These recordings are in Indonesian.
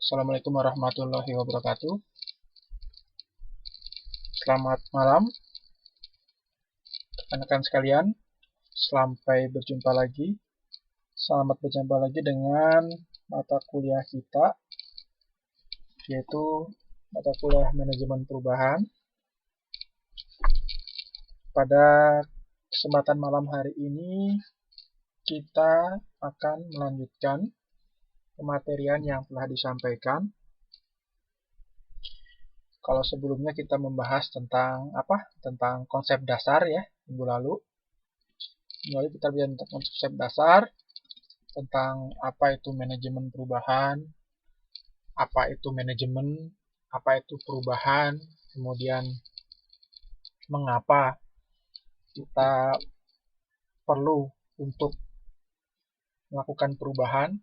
Assalamualaikum warahmatullahi wabarakatuh. Selamat malam, rekan-rekan sekalian. Sampai berjumpa lagi. Selamat berjumpa lagi dengan mata kuliah kita, yaitu mata kuliah manajemen perubahan. Pada kesempatan malam hari ini, kita akan melanjutkan pematerian yang telah disampaikan. Kalau sebelumnya kita membahas tentang Tentang konsep dasar ya, minggu lalu. Minggu lalu kita bicara tentang konsep dasar, tentang apa itu manajemen perubahan, apa itu manajemen, apa itu perubahan, kemudian mengapa kita perlu untuk melakukan perubahan,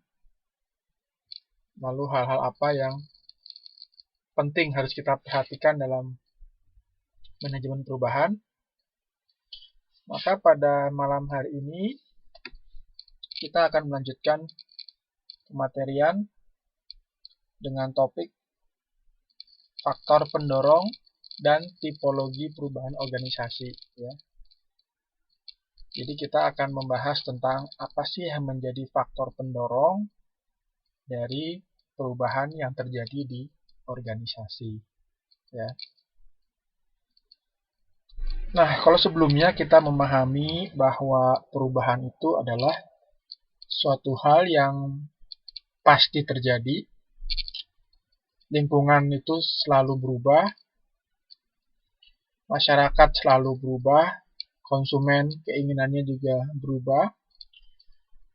lalu hal-hal apa yang penting harus kita perhatikan dalam manajemen perubahan. Maka pada malam hari ini kita akan melanjutkan pematerian dengan topik faktor pendorong dan tipologi perubahan organisasi ya. Jadi kita akan membahas tentang apa sih yang menjadi faktor pendorong dari perubahan yang terjadi di organisasi ya. Nah, kalau sebelumnya kita memahami bahwa perubahan itu adalah suatu hal yang pasti terjadi, lingkungan itu selalu berubah, masyarakat selalu berubah, konsumen keinginannya juga berubah,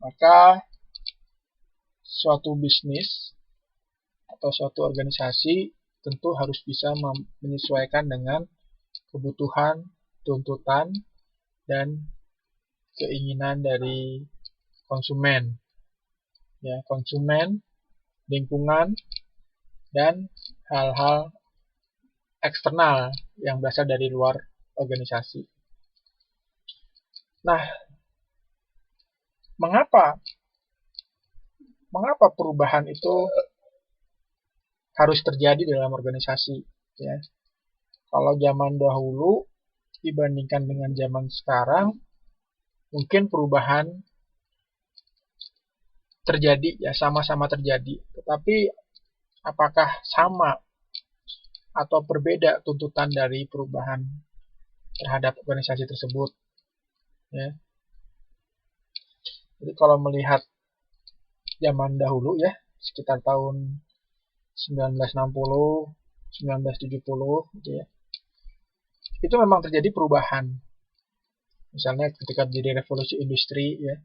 maka suatu bisnis atau suatu organisasi tentu harus bisa menyesuaikan dengan kebutuhan, tuntutan, dan keinginan dari konsumen. Ya, konsumen, lingkungan, dan hal-hal eksternal yang berasal dari luar organisasi. Nah, mengapa perubahan itu harus terjadi dalam organisasi ya? Kalau zaman dahulu dibandingkan dengan zaman sekarang, mungkin perubahan terjadi ya, sama-sama terjadi, tetapi apakah sama atau berbeda tuntutan dari perubahan terhadap organisasi tersebut ya. Jadi kalau melihat zaman dahulu ya, sekitar tahun 1960, 1970 gitu ya, itu memang terjadi perubahan. Misalnya ketika terjadi revolusi industri ya,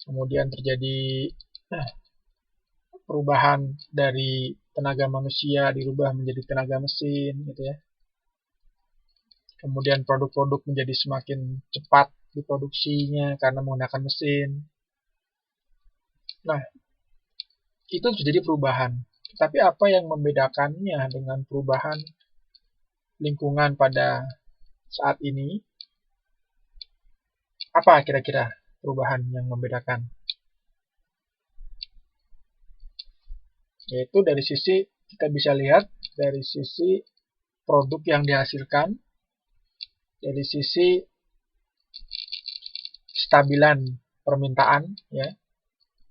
kemudian terjadi perubahan dari tenaga manusia dirubah menjadi tenaga mesin gitu ya. Kemudian produk-produk menjadi semakin cepat diproduksinya karena menggunakan mesin. Nah, itu terjadi perubahan. Tapi apa yang membedakannya dengan perubahan lingkungan pada saat ini? Apa kira-kira perubahan yang membedakan? Yaitu dari sisi, kita bisa lihat dari sisi produk yang dihasilkan, dari sisi stabilan permintaan ya,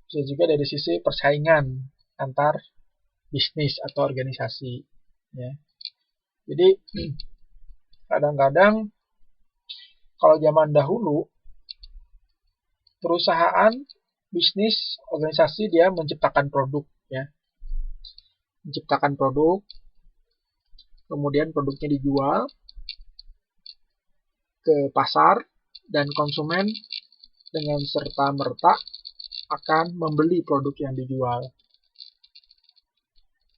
bisa juga dari sisi persaingan antar bisnis atau organisasi ya. Jadi kadang-kadang kalau zaman dahulu perusahaan, bisnis, organisasi dia menciptakan produk ya. Menciptakan produk, kemudian produknya dijual ke pasar dan konsumen dengan serta-merta akan membeli produk yang dijual.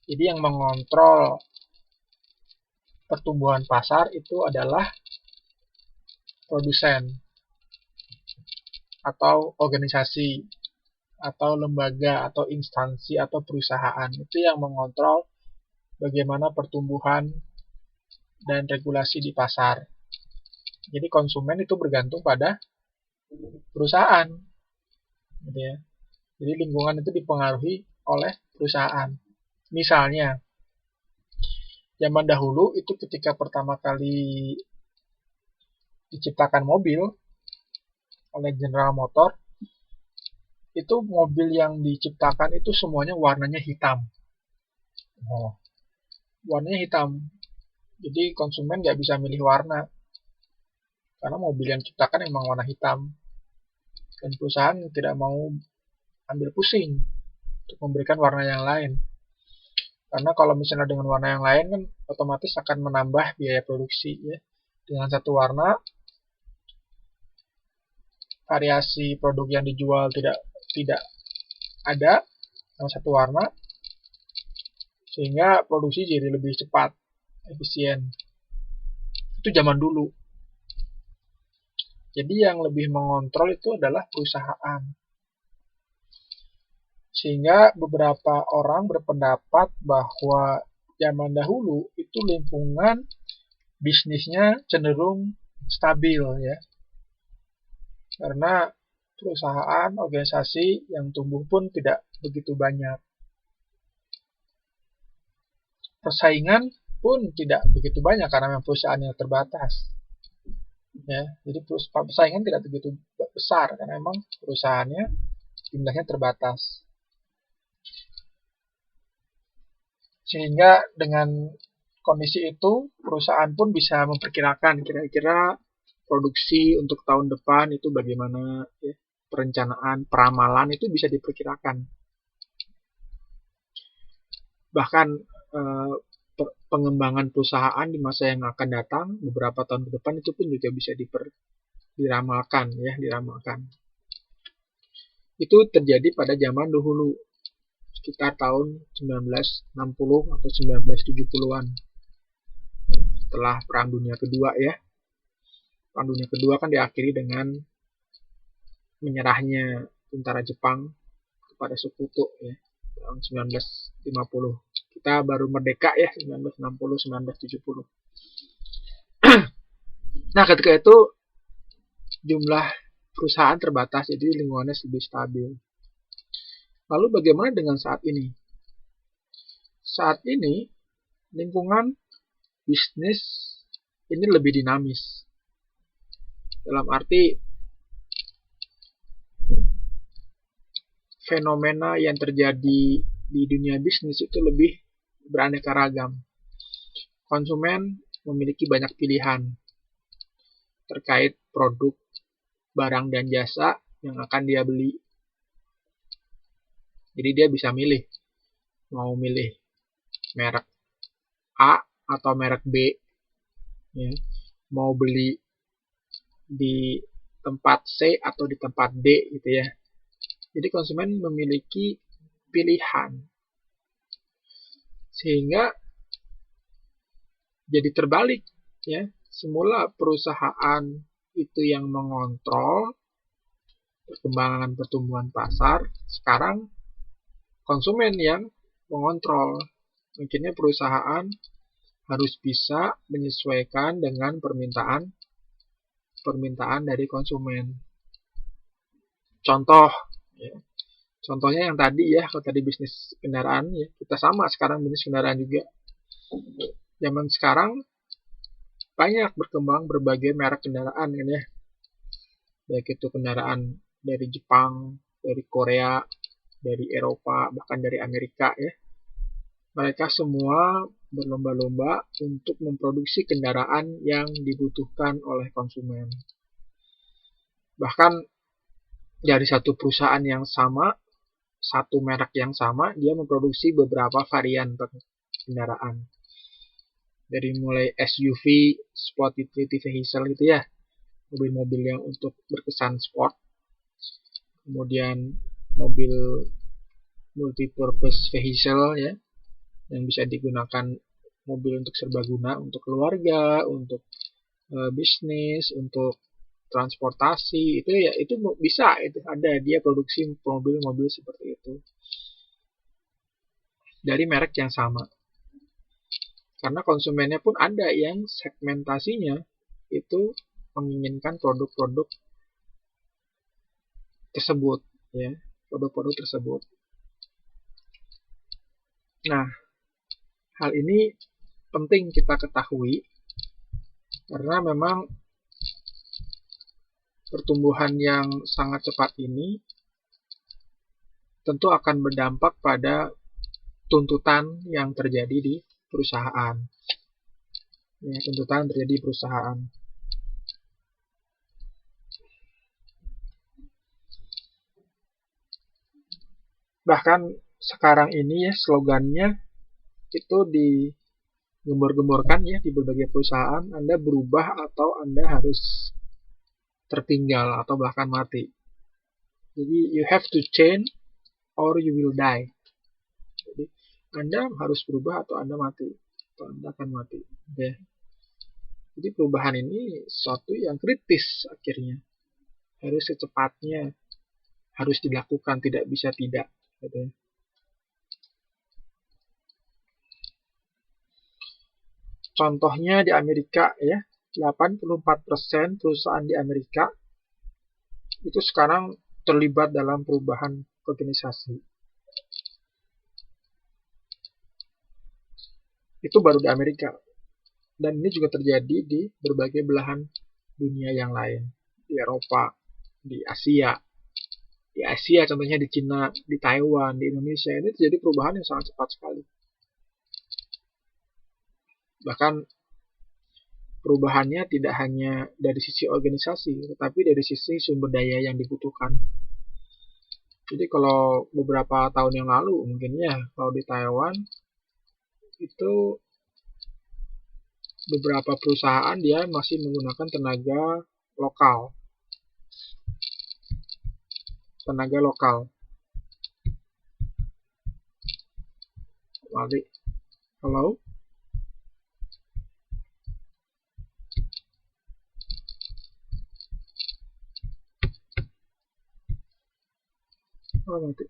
Jadi yang mengontrol pertumbuhan pasar itu adalah produsen atau organisasi atau lembaga atau instansi atau perusahaan. Itu yang mengontrol bagaimana pertumbuhan dan regulasi di pasar. Jadi konsumen itu bergantung pada perusahaan gitu ya. Jadi lingkungan itu dipengaruhi oleh perusahaan. Misalnya, zaman dahulu itu ketika pertama kali diciptakan mobil oleh General Motor, itu mobil yang diciptakan itu semuanya warnanya hitam. Warnanya hitam. Jadi konsumen nggak bisa milih warna. Karena mobil yang diciptakan emang warna hitam. Dan perusahaan tidak mau ambil pusing untuk memberikan warna yang lain. Karena kalau misalnya dengan warna yang lain kan otomatis akan menambah biaya produksi ya. Dengan satu warna, variasi produk yang dijual tidak ada dengan satu warna, sehingga produksi jadi lebih cepat, efisien. Itu zaman dulu. Jadi yang lebih mengontrol itu adalah perusahaan. Sehingga beberapa orang berpendapat bahwa zaman dahulu itu lingkungan bisnisnya cenderung stabil ya. Karena perusahaan, organisasi yang tumbuh pun tidak begitu banyak. Persaingan pun tidak begitu banyak karena memang perusahaannya terbatas. Ya, jadi persaingan tidak begitu besar karena memang perusahaannya jumlahnya terbatas. Sehingga dengan kondisi itu, perusahaan pun bisa memperkirakan kira-kira produksi untuk tahun depan itu bagaimana, ya. Perencanaan, peramalan itu bisa diperkirakan. Bahkan pengembangan perusahaan di masa yang akan datang, beberapa tahun ke depan itu pun juga bisa diramalkan, ya, diramalkan. Itu terjadi pada zaman dahulu, sekitar tahun 1960 atau 1970-an. Setelah Perang Dunia Kedua ya. Perang Dunia Kedua kan diakhiri dengan menyerahnya tentara Jepang kepada Sekutu ya, tahun 1950. Kita baru merdeka ya 1960-1970. Nah, ketika itu jumlah perusahaan terbatas, jadi lingkungannya lebih stabil. Lalu bagaimana dengan saat ini? Saat ini lingkungan bisnis ini lebih dinamis. Dalam arti fenomena yang terjadi di dunia bisnis itu lebih beraneka ragam. Konsumen memiliki banyak pilihan terkait produk, barang, dan jasa yang akan dia beli. Jadi dia bisa milih, mau milih merek A atau merek B, ya. Mau beli di tempat C atau di tempat D gitu ya. Jadi konsumen memiliki pilihan, sehingga jadi terbalik ya. Semula perusahaan itu yang mengontrol perkembangan pertumbuhan pasar, sekarang konsumen yang mengontrol. Akhirnya perusahaan harus bisa menyesuaikan dengan permintaan dari konsumen. Contoh, ya. Contohnya yang tadi ya, kalau tadi bisnis kendaraan ya, kita sama sekarang bisnis kendaraan juga. Zaman sekarang banyak berkembang berbagai merek kendaraan kan ya. Baik itu kendaraan dari Jepang, dari Korea, dari Eropa, bahkan dari Amerika ya. Mereka semua berlomba-lomba untuk memproduksi kendaraan yang dibutuhkan oleh konsumen. Bahkan dari satu perusahaan yang sama, satu merek yang sama, dia memproduksi beberapa varian kendaraan. Dari mulai SUV, sport utility vehicle gitu ya, mobil-mobil yang untuk berkesan sport, kemudian mobil multipurpose vehicle ya, yang bisa digunakan mobil untuk serbaguna, untuk keluarga, untuk bisnis, untuk transportasi, itu ya itu bisa, itu ada dia produksi mobil-mobil seperti itu dari merek yang sama. Karena konsumennya pun ada yang segmentasinya itu menginginkan produk-produk tersebut ya, produk-produk tersebut. Nah, Hal ini penting kita ketahui karena memang pertumbuhan yang sangat cepat ini tentu akan berdampak pada tuntutan yang terjadi di perusahaan. Ya, tuntutan terjadi di perusahaan. Bahkan sekarang ini ya slogannya itu digembor-gemborkan ya di berbagai perusahaan, Anda berubah atau Anda harus tertinggal atau bahkan mati. Jadi you have to change or you will die. Jadi Anda harus berubah atau Anda mati, atau Anda akan mati. Ya. Jadi perubahan ini sesuatu yang kritis akhirnya. Harus secepatnya, harus dilakukan, tidak bisa tidak. Gitu. Contohnya di Amerika ya, 84% perusahaan di Amerika itu sekarang terlibat dalam perubahan organisasi. Itu baru di Amerika. Dan ini juga terjadi di berbagai belahan dunia yang lain. Di Eropa, di Asia. Di Asia contohnya di Cina, di Taiwan, di Indonesia. Ini terjadi perubahan yang sangat cepat sekali. Bahkan perubahannya tidak hanya dari sisi organisasi, tetapi dari sisi sumber daya yang dibutuhkan. Jadi kalau beberapa tahun yang lalu, mungkin ya, kalau di Taiwan, itu beberapa perusahaan dia masih menggunakan tenaga lokal. Mari, halo? Oh, mati.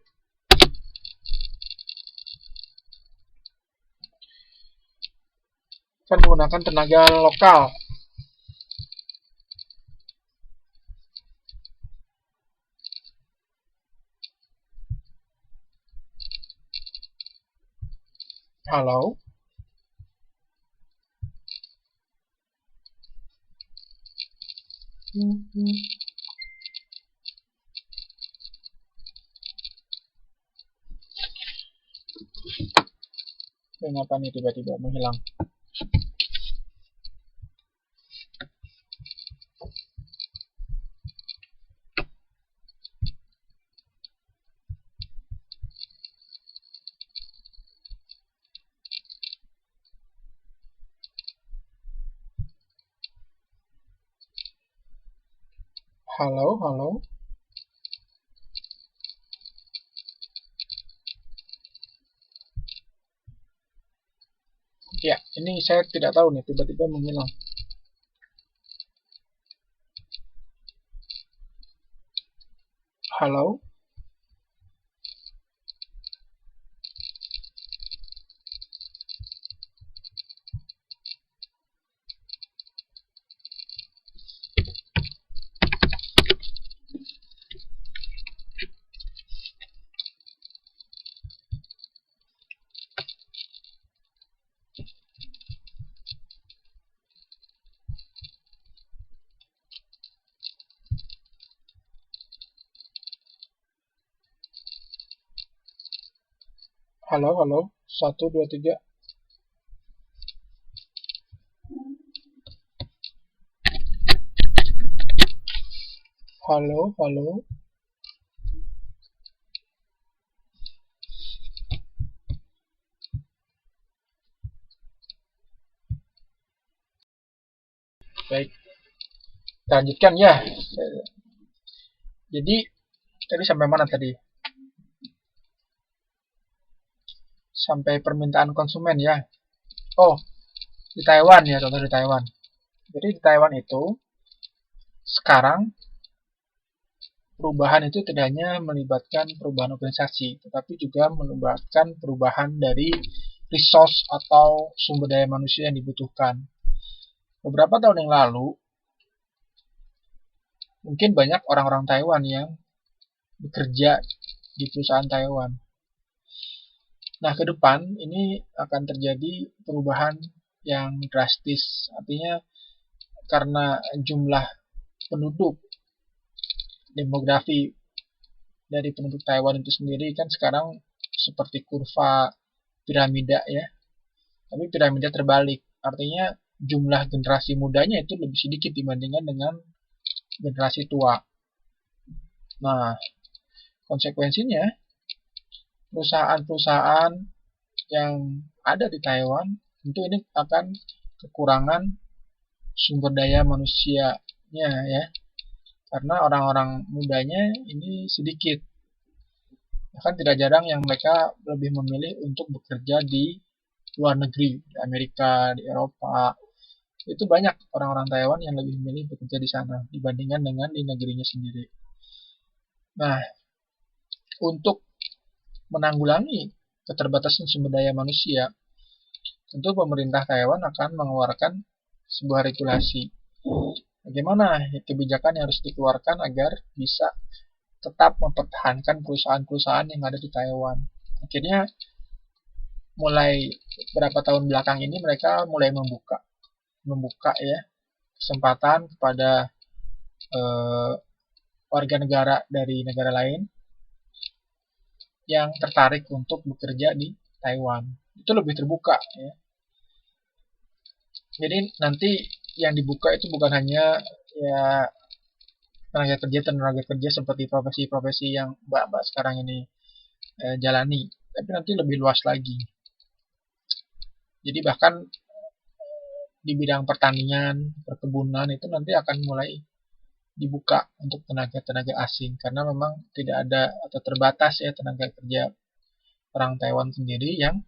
Kan menggunakan tenaga lokal. Halo? Kenapa nih tiba-tiba menghilang? Halo? Ya, ini saya tidak tahu nih, tiba-tiba menghilang. Halo? Halo? 1, 2, 3. Halo? Baik, kita lanjutkan ya. Jadi, tadi sampai mana tadi? Sampai permintaan konsumen ya. Oh, di Taiwan ya, contoh di Taiwan. Jadi di Taiwan itu, sekarang perubahan itu tidak hanya melibatkan perubahan organisasi, tetapi juga melibatkan perubahan dari resource atau sumber daya manusia yang dibutuhkan. Beberapa tahun yang lalu, mungkin banyak orang-orang Taiwan yang bekerja di perusahaan Taiwan. Nah, ke depan ini akan terjadi perubahan yang drastis. Artinya karena jumlah penduduk, demografi dari penduduk Taiwan itu sendiri kan sekarang seperti kurva piramida ya. Tapi piramida terbalik. Artinya jumlah generasi mudanya itu lebih sedikit dibandingkan dengan generasi tua. Nah, konsekuensinya perusahaan-perusahaan yang ada di Taiwan tentu ini akan kekurangan sumber daya manusianya ya, karena orang-orang mudanya ini sedikit. Bahkan tidak jarang yang mereka lebih memilih untuk bekerja di luar negeri, di Amerika, di Eropa. Itu banyak orang-orang Taiwan yang lebih memilih bekerja di sana dibandingkan dengan di negerinya sendiri. Nah, untuk menanggulangi keterbatasan sumber daya manusia, tentu pemerintah Taiwan akan mengeluarkan sebuah regulasi. Bagaimana kebijakan yang harus dikeluarkan agar bisa tetap mempertahankan perusahaan-perusahaan yang ada di Taiwan. Akhirnya mulai beberapa tahun belakang ini mereka mulai membuka ya kesempatan kepada warga negara dari negara lain yang tertarik untuk bekerja di Taiwan. Itu lebih terbuka ya. Jadi nanti yang dibuka itu bukan hanya ya tenaga kerja seperti profesi-profesi yang mbak-mbak sekarang ini jalani, tapi nanti lebih luas lagi. Jadi bahkan di bidang pertanian, perkebunan itu nanti akan mulai dibuka untuk tenaga-tenaga asing karena memang tidak ada atau terbatas ya tenaga kerja orang Taiwan sendiri yang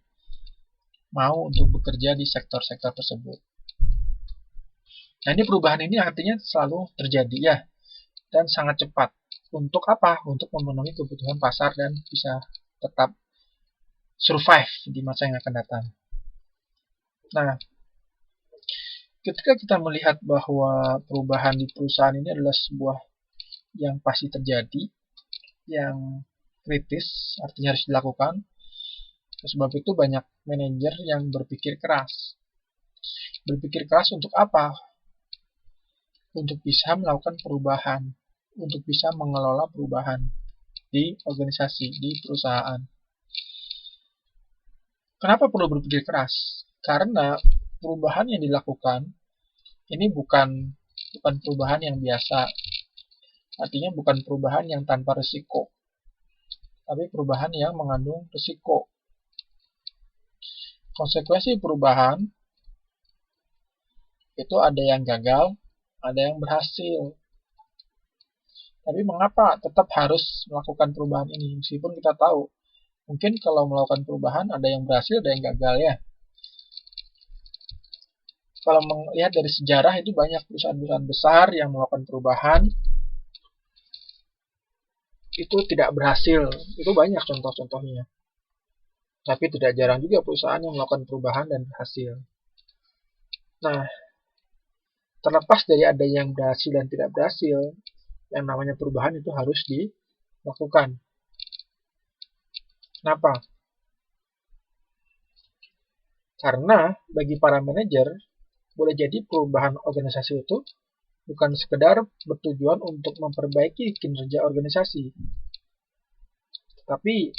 mau untuk bekerja di sektor-sektor tersebut. Nah, ini perubahan ini artinya selalu terjadi ya, dan sangat cepat. Untuk apa? Untuk memenuhi kebutuhan pasar dan bisa tetap survive di masa yang akan datang. Nah, ketika kita melihat bahwa perubahan di perusahaan ini adalah sebuah yang pasti terjadi, yang kritis, artinya harus dilakukan. Sebab itu banyak manajer yang berpikir keras. Berpikir keras untuk apa? Untuk bisa melakukan perubahan, untuk bisa mengelola perubahan di organisasi, di perusahaan. Kenapa perlu berpikir keras? Karena perubahan yang dilakukan ini bukan perubahan yang biasa. Artinya bukan perubahan yang tanpa risiko, tapi perubahan yang mengandung risiko. Konsekuensi perubahan itu ada yang gagal, ada yang berhasil. Tapi mengapa tetap harus melakukan perubahan ini? Meskipun kita tahu, mungkin kalau melakukan perubahan ada yang berhasil, ada yang gagal ya. Kalau melihat dari sejarah itu banyak perusahaan-perusahaan besar yang melakukan perubahan itu tidak berhasil. Itu banyak contoh-contohnya. Tapi tidak jarang juga perusahaan yang melakukan perubahan dan berhasil. Nah, terlepas dari ada yang berhasil dan tidak berhasil, yang namanya perubahan itu harus dilakukan. Kenapa? Karena bagi para manajer, boleh jadi perubahan organisasi itu bukan sekedar bertujuan untuk memperbaiki kinerja organisasi, tapi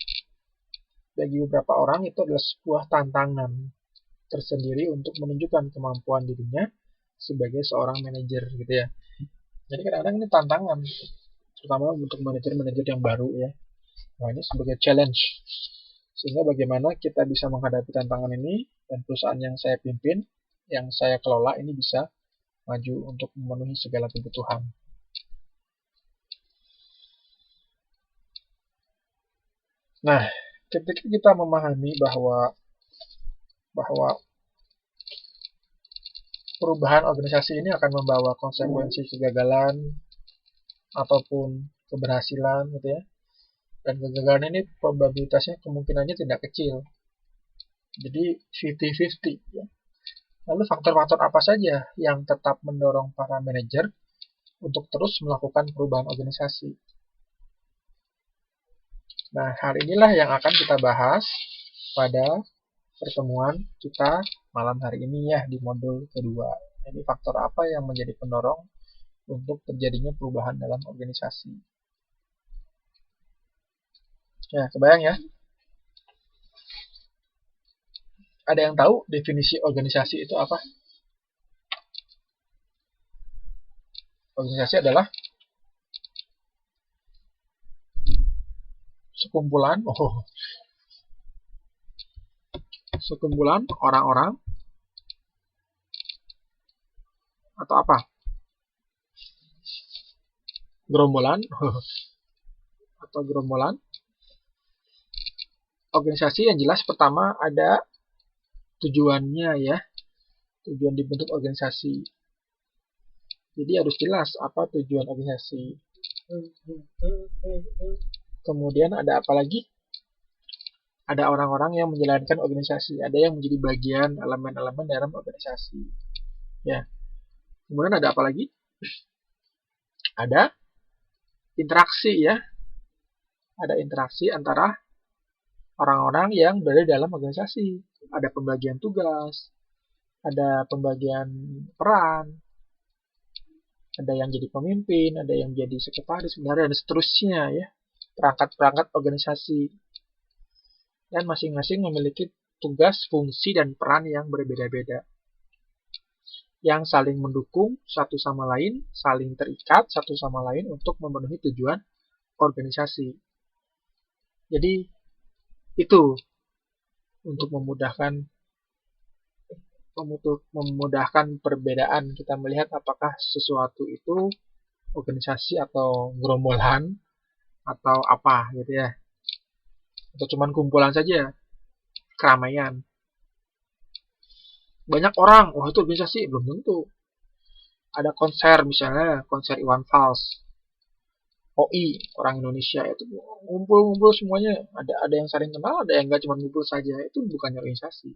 bagi beberapa orang itu adalah sebuah tantangan tersendiri untuk menunjukkan kemampuan dirinya sebagai seorang manajer gitu ya. Jadi kadang-kadang ini tantangan, terutama untuk manajer-manajer yang baru ya. Nah, ini sebagai challenge. Sehingga bagaimana kita bisa menghadapi tantangan ini dan perusahaan yang saya pimpin, yang saya kelola ini bisa maju untuk memenuhi segala kebutuhan. Nah, ketika kita memahami bahwa perubahan organisasi ini akan membawa konsekuensi kegagalan ataupun keberhasilan gitu ya. Dan kegagalan ini probabilitasnya kemungkinannya tidak kecil. Jadi 50-50 ya. Lalu faktor-faktor apa saja yang tetap mendorong para manajer untuk terus melakukan perubahan organisasi? Nah, hal inilah yang akan kita bahas pada pertemuan kita malam hari ini ya di modul kedua. Jadi faktor apa yang menjadi pendorong untuk terjadinya perubahan dalam organisasi. Ya, kebayang ya? Ada yang tahu definisi organisasi itu apa? Organisasi adalah sekumpulan orang-orang atau apa? Gerombolan atau gerombolan. Organisasi yang jelas pertama ada tujuannya ya. Tujuan dibentuk organisasi. Jadi harus jelas apa tujuan organisasi. Kemudian ada apa lagi? Ada orang-orang yang menjalankan organisasi, ada yang menjadi bagian elemen-elemen dalam organisasi. Ya. Kemudian ada apa lagi? Ada interaksi ya. Ada interaksi antara orang-orang yang berada dalam organisasi. Ada pembagian tugas, ada pembagian peran, ada yang jadi pemimpin, ada yang jadi sekretaris, dan seterusnya ya. Perangkat-perangkat organisasi. Dan masing-masing memiliki tugas, fungsi, dan peran yang berbeda-beda. Yang saling mendukung satu sama lain, saling terikat satu sama lain untuk memenuhi tujuan organisasi. Jadi, itu untuk memudahkan perbedaan kita melihat apakah sesuatu itu organisasi atau gerombolan atau apa gitu ya, atau cuman kumpulan saja, keramaian. Banyak orang, wah itu organisasi, belum tentu. Ada konser misalnya, konser Iwan Fals, OI, orang Indonesia, itu ngumpul-ngumpul semuanya, ada yang saling kenal, ada yang nggak cuma ngumpul saja, itu bukan organisasi.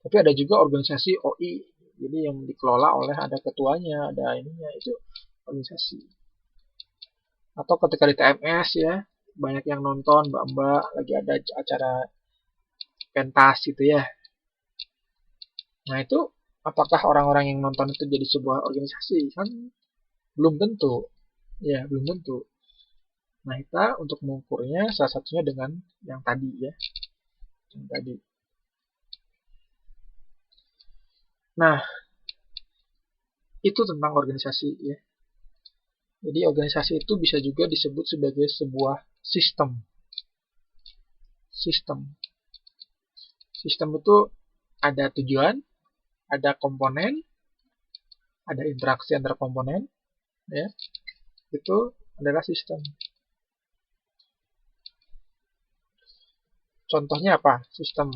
Tapi ada juga organisasi OI, jadi yang dikelola oleh ada ketuanya, ada ininya, itu organisasi. Atau ketika di TMS ya, banyak yang nonton, mbak-mbak lagi ada acara pentas gitu ya. Nah itu apakah orang-orang yang nonton itu jadi sebuah organisasi? Kan belum tentu. Ya, belum tentu. Nah kita untuk mengukurnya salah satunya dengan yang tadi ya. Yang tadi. Nah, itu tentang organisasi ya. Jadi organisasi itu bisa juga disebut sebagai sebuah sistem. Sistem itu ada tujuan, ada komponen, ada interaksi antar komponen, ya. Itu adalah sistem. Contohnya apa? Sistem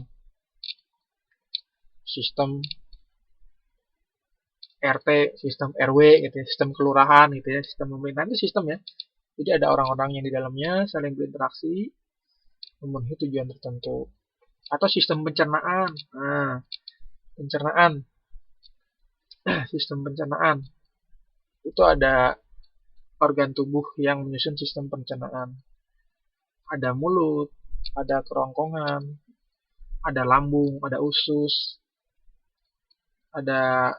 RT, sistem RW gitu ya, sistem kelurahan gitu ya, sistem pemerintahan itu sistem ya. Jadi ada orang-orang yang di dalamnya saling berinteraksi memenuhi tujuan tertentu. Atau sistem pencernaan. Nah, pencernaan. Sistem pencernaan. Itu ada organ tubuh yang menyusun sistem pencernaan. Ada mulut, ada kerongkongan, ada lambung, ada usus, ada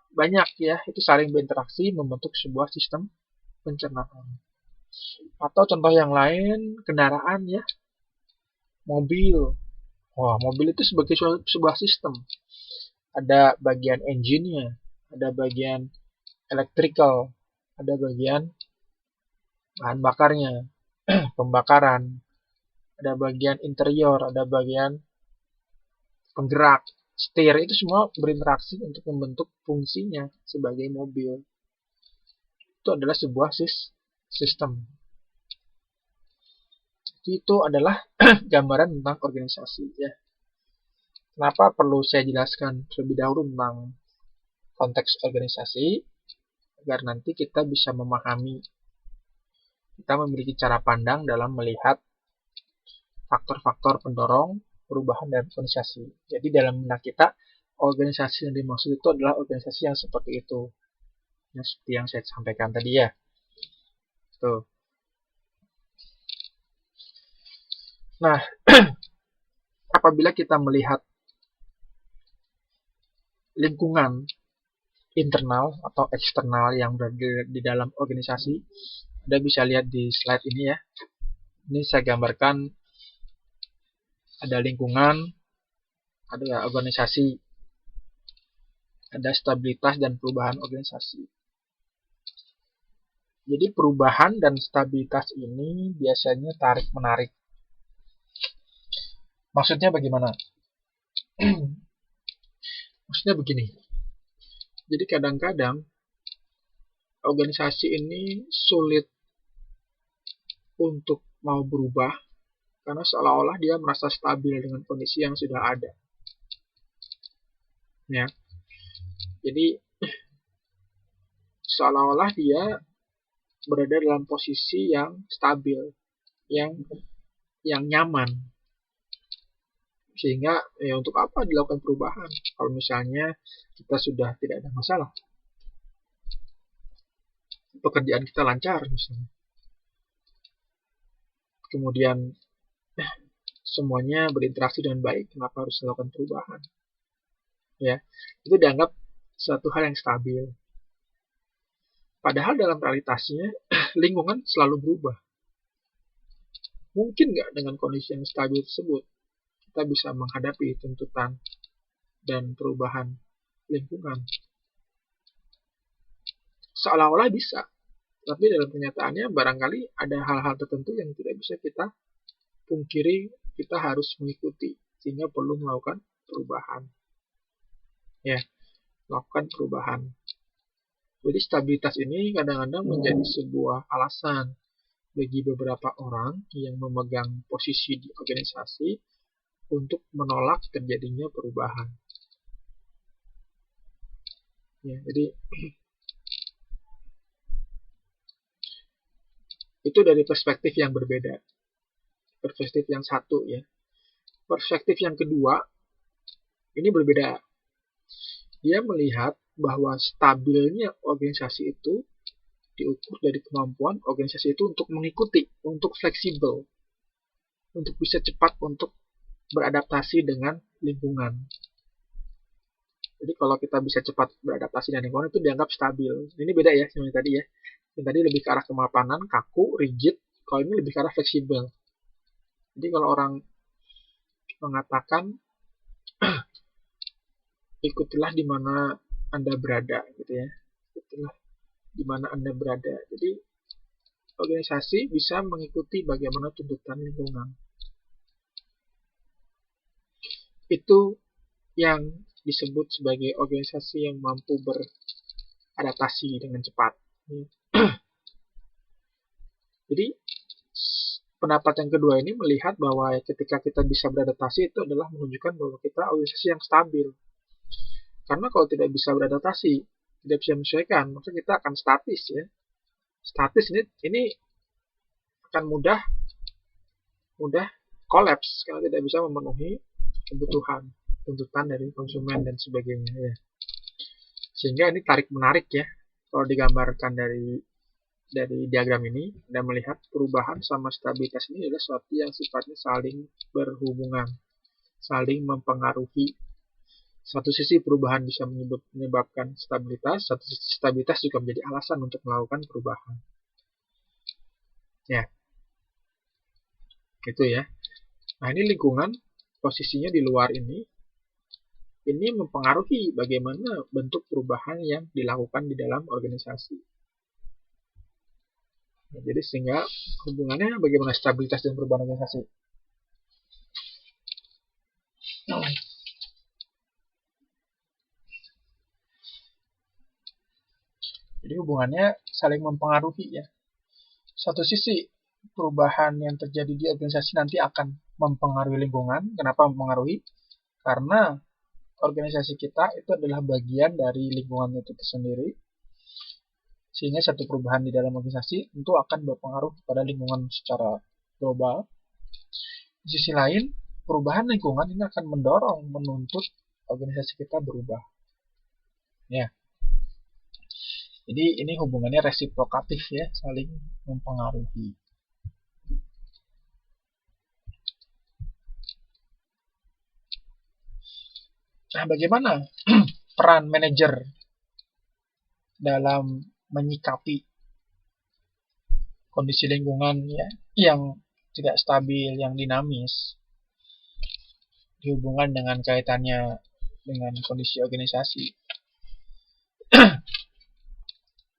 banyak ya, itu saling berinteraksi membentuk sebuah sistem pencernaan. Atau contoh yang lain, kendaraan ya, mobil. Wah, mobil itu sebagai sebuah sistem. Ada bagian engine-nya, ada bagian electrical, ada bagian bahan bakarnya, pembakaran, ada bagian interior, ada bagian penggerak, setir, itu semua berinteraksi untuk membentuk fungsinya sebagai mobil. Itu adalah sebuah sistem. Itu adalah gambaran tentang organisasi ya. Kenapa perlu saya jelaskan terlebih dahulu tentang konteks organisasi, agar nanti kita bisa memahami, kita memiliki cara pandang dalam melihat faktor-faktor pendorong perubahan dalam organisasi. Jadi dalam benak kita, organisasi yang dimaksud itu adalah organisasi yang seperti itu. Yang seperti yang saya sampaikan tadi ya. Tuh. Nah, apabila kita melihat lingkungan internal atau eksternal yang berada di dalam organisasi, Anda bisa lihat di slide ini ya. Ini saya gambarkan ada lingkungan, ada organisasi, ada stabilitas dan perubahan organisasi. Jadi perubahan dan stabilitas ini biasanya tarik-menarik. Maksudnya bagaimana? Maksudnya begini. Jadi kadang-kadang organisasi ini sulit untuk mau berubah karena seolah-olah dia merasa stabil dengan kondisi yang sudah ada. Ya. Jadi seolah-olah dia berada dalam posisi yang stabil, yang nyaman. Sehingga ya untuk apa dilakukan perubahan kalau misalnya kita sudah tidak ada masalah, pekerjaan kita lancar misalnya, kemudian semuanya berinteraksi dengan baik, kenapa harus dilakukan perubahan? Ya, itu dianggap suatu hal yang stabil. Padahal dalam realitasnya lingkungan selalu berubah. Mungkin nggak dengan kondisi yang stabil tersebut kita bisa menghadapi tuntutan dan perubahan lingkungan? Seolah-olah bisa, tapi dalam kenyataannya barangkali ada hal-hal tertentu yang tidak bisa kita pungkiri, kita harus mengikuti, sehingga perlu melakukan perubahan. Ya, melakukan perubahan. Jadi stabilitas ini kadang-kadang menjadi sebuah alasan bagi beberapa orang yang memegang posisi di organisasi untuk menolak terjadinya perubahan. Ya, jadi itu dari perspektif yang berbeda. Perspektif yang satu ya. Perspektif yang kedua ini berbeda. Dia melihat bahwa stabilnya organisasi itu diukur dari kemampuan organisasi itu untuk mengikuti, untuk fleksibel, untuk bisa cepat untuk beradaptasi dengan lingkungan. Jadi kalau kita bisa cepat beradaptasi dengan lingkungan itu dianggap stabil. Ini beda ya sama yang tadi ya. Yang tadi lebih ke arah kemapanan, kaku, rigid. Kalau ini lebih ke arah fleksibel. Jadi kalau orang mengatakan ikutilah di mana Anda berada gitu ya. Ikutilah di mana Anda berada. Jadi organisasi bisa mengikuti bagaimana tuntutan lingkungan. Itu yang disebut sebagai organisasi yang mampu beradaptasi dengan cepat. Jadi pendapat yang kedua ini melihat bahwa ketika kita bisa beradaptasi itu adalah menunjukkan bahwa kita organisasi yang stabil. Karena kalau tidak bisa beradaptasi, tidak bisa menyesuaikan, maka kita akan statis ya. Statis ini akan mudah kolaps karena tidak bisa memenuhi kebutuhan, tuntutan dari konsumen dan sebagainya ya. Sehingga ini tarik menarik ya. Kalau digambarkan dari diagram ini, Anda melihat perubahan sama stabilitas ini adalah sesuatu yang sifatnya saling berhubungan, saling mempengaruhi. Satu sisi perubahan bisa menyebabkan stabilitas, satu sisi stabilitas juga menjadi alasan untuk melakukan perubahan. Ya, gitu ya. Nah ini lingkungan, posisinya di luar ini mempengaruhi bagaimana bentuk perubahan yang dilakukan di dalam organisasi. Nah, jadi sehingga hubungannya bagaimana stabilitas dan perubahan organisasi. Jadi hubungannya saling mempengaruhi ya. Satu sisi perubahan yang terjadi di organisasi nanti akan mempengaruhi lingkungan. Kenapa mempengaruhi? Karena organisasi kita itu adalah bagian dari lingkungan itu sendiri. Sehingga satu perubahan di dalam organisasi tentu akan berpengaruh pada lingkungan secara global. Di sisi lain, perubahan lingkungan ini akan menuntut organisasi kita berubah. Ya. Jadi ini hubungannya resiprokatif ya, saling mempengaruhi. Nah, bagaimana peran manajer dalam menyikapi kondisi lingkungan ya yang tidak stabil, yang dinamis, dihubungkan dengan kaitannya dengan kondisi organisasi.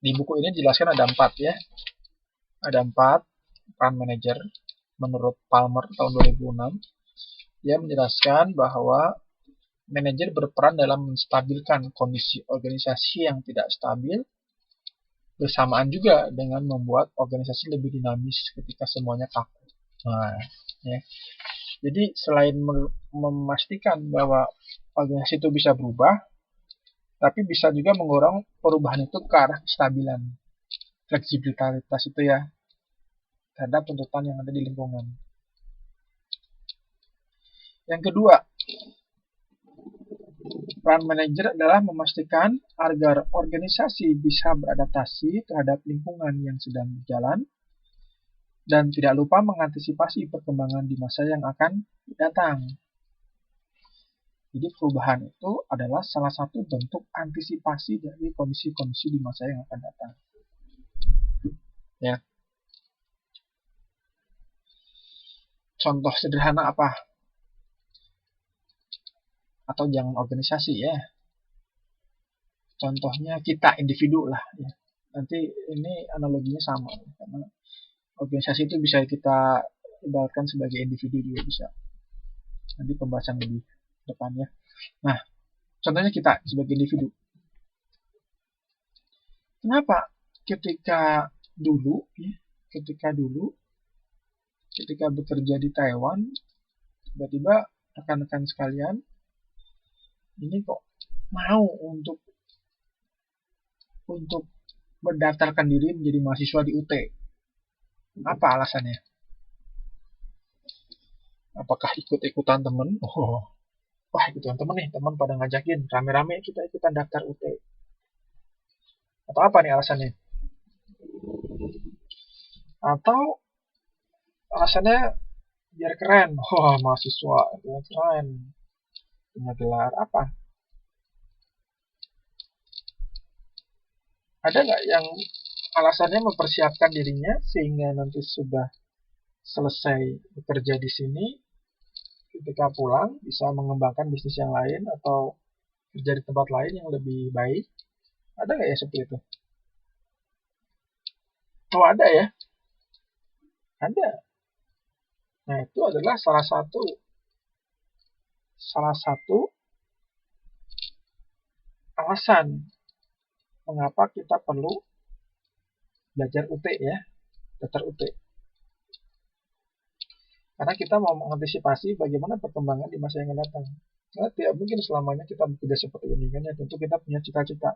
Di buku ini dijelaskan ada 4 ya. Ada 4 peran manajer menurut Palmer tahun 2006. Dia menjelaskan bahwa manajer berperan dalam menstabilkan kondisi organisasi yang tidak stabil, bersamaan juga dengan membuat organisasi lebih dinamis ketika semuanya kaku. Nah, ya. Jadi selain memastikan bahwa organisasi itu bisa berubah, tapi bisa juga mendorong perubahan itu ke arah kestabilan, fleksibilitas itu ya, terhadap tuntutan yang ada di lingkungan. Yang kedua, peran manajer adalah memastikan agar organisasi bisa beradaptasi terhadap lingkungan yang sedang berjalan dan tidak lupa mengantisipasi perkembangan di masa yang akan datang. Jadi perubahan itu adalah salah satu bentuk antisipasi dari kondisi-kondisi di masa yang akan datang. Ya. Contoh sederhana apa? Atau jangan organisasi ya. Contohnya kita individu lah ya. Nanti ini analoginya sama karena organisasi itu bisa kita ibaratkan sebagai individu juga bisa. Nanti pembahasan lebih depannya. Nah, contohnya kita sebagai individu. Kenapa ketika dulu ketika bekerja di Taiwan, tiba-tiba rekan-rekan sekalian ini kok mau untuk mendaftarkan diri menjadi mahasiswa di UT. Apa alasannya? Apakah ikut-ikutan temen? Wah ikutan temen nih, teman pada ngajakin, rame-rame kita ikutan daftar UT. Atau apa nih alasannya? Atau alasannya biar keren. Wah mahasiswa, biar keren. Punya gelar apa? Ada nggak yang alasannya mempersiapkan dirinya sehingga nanti sudah selesai bekerja di sini, ketika pulang bisa mengembangkan bisnis yang lain atau kerja di tempat lain yang lebih baik? Ada nggak ya seperti itu? Oh ada ya, ada. Nah itu adalah salah satu alasan mengapa kita perlu belajar UT ya, daftar UT. Karena kita mau mengantisipasi bagaimana perkembangan di masa yang akan datang. Karena tidak mungkin selamanya kita bekerja seperti ini kan ya. Tentu kita punya cita-cita,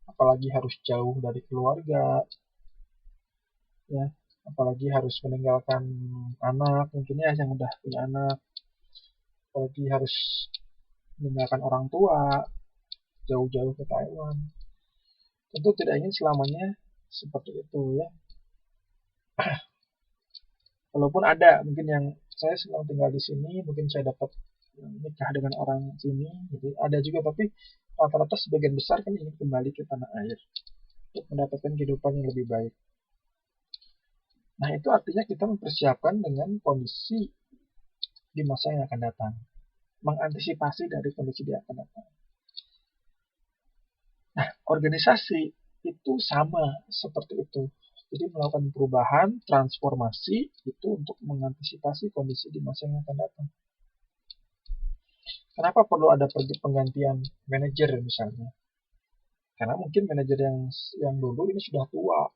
apalagi harus jauh dari keluarga, ya, apalagi harus meninggalkan anak, mungkin ya yang udah punya anak, apalagi harus meninggalkan orang tua, jauh-jauh ke Taiwan. Tentu tidak ingin selamanya seperti itu ya. Walaupun ada mungkin yang saya sedang tinggal di sini, mungkin saya dapat nikah dengan orang sini, gitu. Ada juga, tapi rata-rata sebagian besar kan ingin kembali ke tanah air untuk mendapatkan kehidupan yang lebih baik. Nah itu artinya kita mempersiapkan dengan kondisi di masa yang akan datang, mengantisipasi dari kondisi yang akan datang. Nah organisasi itu sama seperti itu. Jadi melakukan perubahan, transformasi itu untuk mengantisipasi kondisi di masa yang akan datang. Kenapa perlu ada penggantian manajer misalnya? Karena mungkin manajer yang dulu ini sudah tua,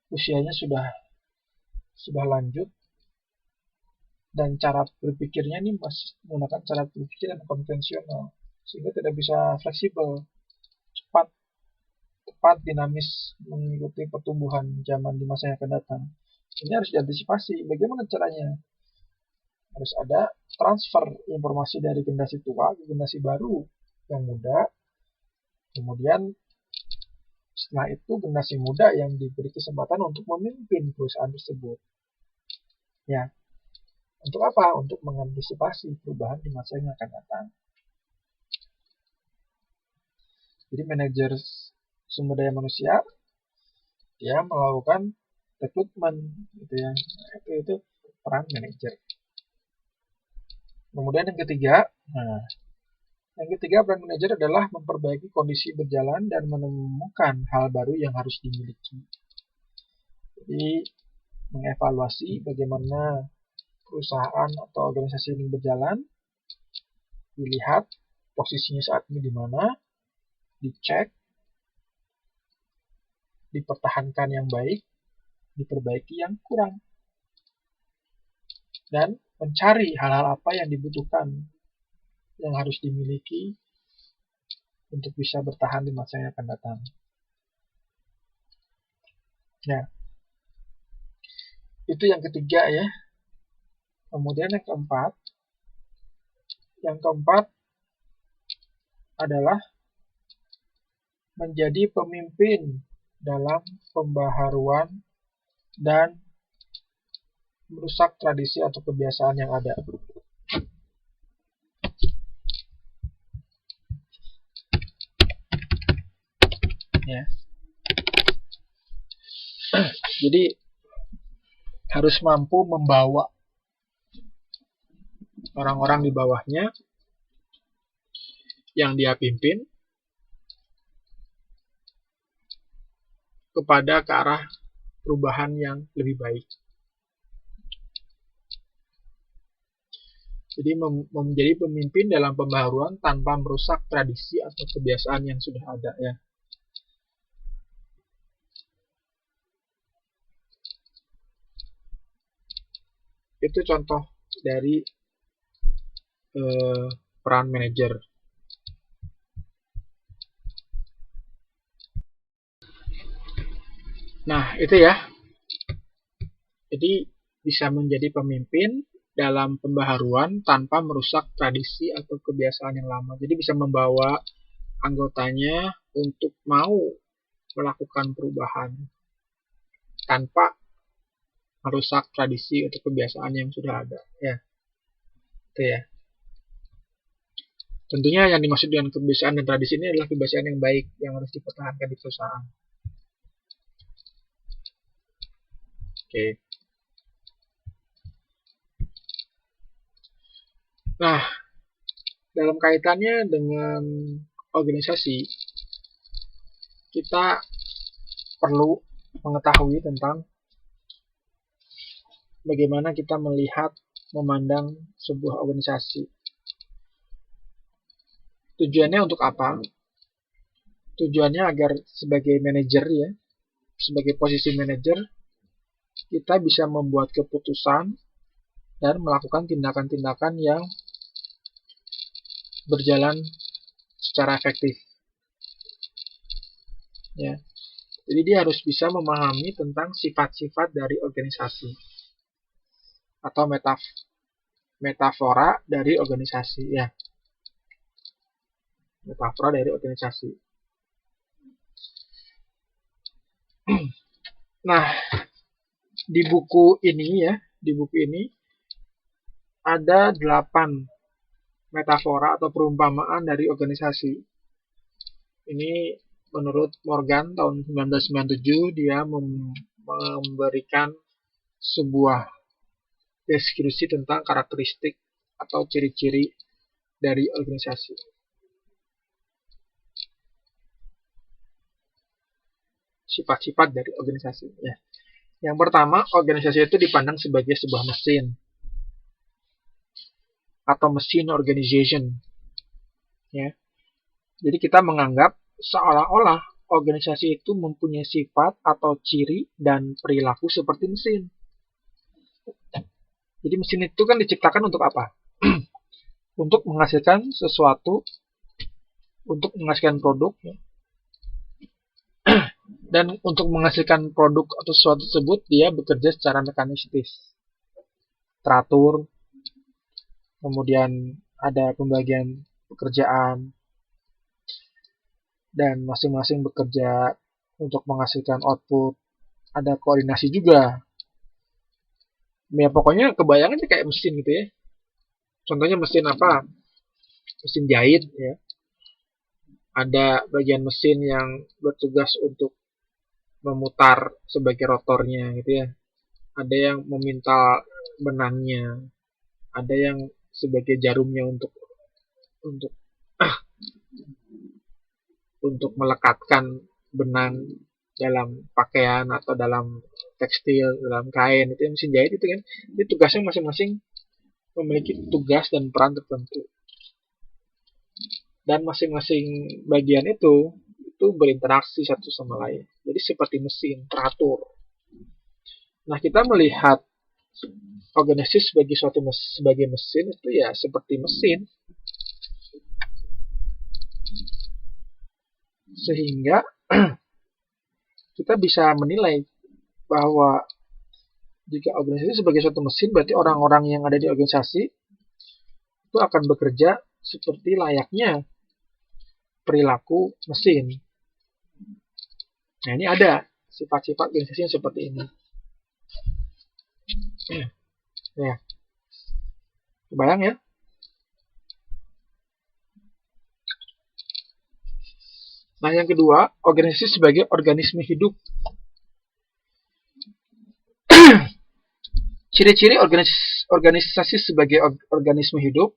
usianya sudah lanjut, dan cara berpikirnya ini masih menggunakan cara berpikir yang konvensional, sehingga tidak bisa fleksibel, tepat, dinamis mengikuti pertumbuhan zaman di masa yang akan datang. Ini harus diantisipasi. Bagaimana caranya? Harus ada transfer informasi dari generasi tua ke generasi baru yang muda. Kemudian setelah itu generasi muda yang diberi kesempatan untuk memimpin perusahaan tersebut. Ya, untuk apa? Untuk mengantisipasi perubahan di masa yang akan datang. Jadi manajer sumber daya manusia dia melakukan rekrutmen gitu ya. Nah, itu peran manajer. Kemudian yang ketiga, peran manajer adalah memperbaiki kondisi berjalan dan menemukan hal baru yang harus dimiliki. Jadi mengevaluasi bagaimana perusahaan atau organisasi ini berjalan, dilihat posisinya saat ini di mana, dicek, dipertahankan yang baik, diperbaiki yang kurang, dan mencari hal-hal apa yang dibutuhkan, yang harus dimiliki untuk bisa bertahan di masa yang akan datang. Nah, itu yang ketiga ya. Kemudian yang keempat adalah menjadi pemimpin dalam pembaharuan dan merusak tradisi atau kebiasaan yang ada. Ya. Jadi harus mampu membawa orang-orang di bawahnya yang dia pimpin kepada ke arah perubahan yang lebih baik. Jadi menjadi pemimpin dalam pembaharuan tanpa merusak tradisi atau kebiasaan yang sudah ada ya. Itu contoh dari peran manajer. Nah, itu ya. Jadi bisa menjadi pemimpin dalam pembaharuan tanpa merusak tradisi atau kebiasaan yang lama. Jadi bisa membawa anggotanya untuk mau melakukan perubahan tanpa merusak tradisi atau kebiasaan yang sudah ada. Ya, itu ya. Tentunya yang dimaksud dengan kebiasaan dan tradisi ini adalah kebiasaan yang baik yang harus dipertahankan di perusahaan. Oke. Nah, dalam kaitannya dengan organisasi, kita perlu mengetahui tentang bagaimana kita melihat, memandang sebuah organisasi. Tujuannya untuk apa? Tujuannya agar sebagai manajer ya, sebagai posisi manajer, kita bisa membuat keputusan dan melakukan tindakan-tindakan yang berjalan secara efektif. Ya. Jadi dia harus bisa memahami tentang sifat-sifat dari organisasi atau metafora dari organisasi ya. Metafora dari organisasi. Nah, di buku ini ada 8 metafora atau perumpamaan dari organisasi. Ini menurut Morgan tahun 1997 dia memberikan sebuah deskripsi tentang karakteristik atau ciri-ciri dari organisasi. Sifat-sifat dari organisasi ya. Yang pertama, organisasi itu dipandang sebagai sebuah mesin atau mesin organization ya. Jadi kita menganggap seolah-olah organisasi itu mempunyai sifat atau ciri dan perilaku seperti mesin. Jadi mesin itu kan diciptakan untuk apa? Untuk menghasilkan sesuatu, untuk menghasilkan produk ya. Dan untuk menghasilkan produk atau sesuatu tersebut dia bekerja secara mekanistis, teratur, kemudian ada pembagian pekerjaan, dan masing-masing bekerja untuk menghasilkan output, ada koordinasi juga. Ya pokoknya kebayangannya kayak mesin gitu ya. Contohnya mesin apa? Mesin jahit ya. ada bagian mesin yang bertugas untuk memutar sebagai rotornya gitu ya. Ada yang memintal benangnya, ada yang sebagai jarumnya untuk untuk melekatkan benang dalam pakaian atau dalam tekstil, dalam kain, itu yang mesin jahit itu kan. Jadi tugasnya masing-masing memiliki tugas dan peran tertentu. Dan masing-masing bagian itu berinteraksi satu sama lain. Jadi seperti mesin, teratur. Nah, kita melihat organisasi sebagai mesin itu ya seperti mesin. Sehingga kita bisa menilai bahwa jika organisasi sebagai suatu mesin, berarti orang-orang yang ada di organisasi itu akan bekerja seperti layaknya perilaku mesin. Nah, ini ada sifat-sifat organisasi yang seperti ini. Ya, kebayang ya? Nah, yang kedua, organisasi sebagai organisme hidup. Ciri-ciri organisasi sebagai organisme hidup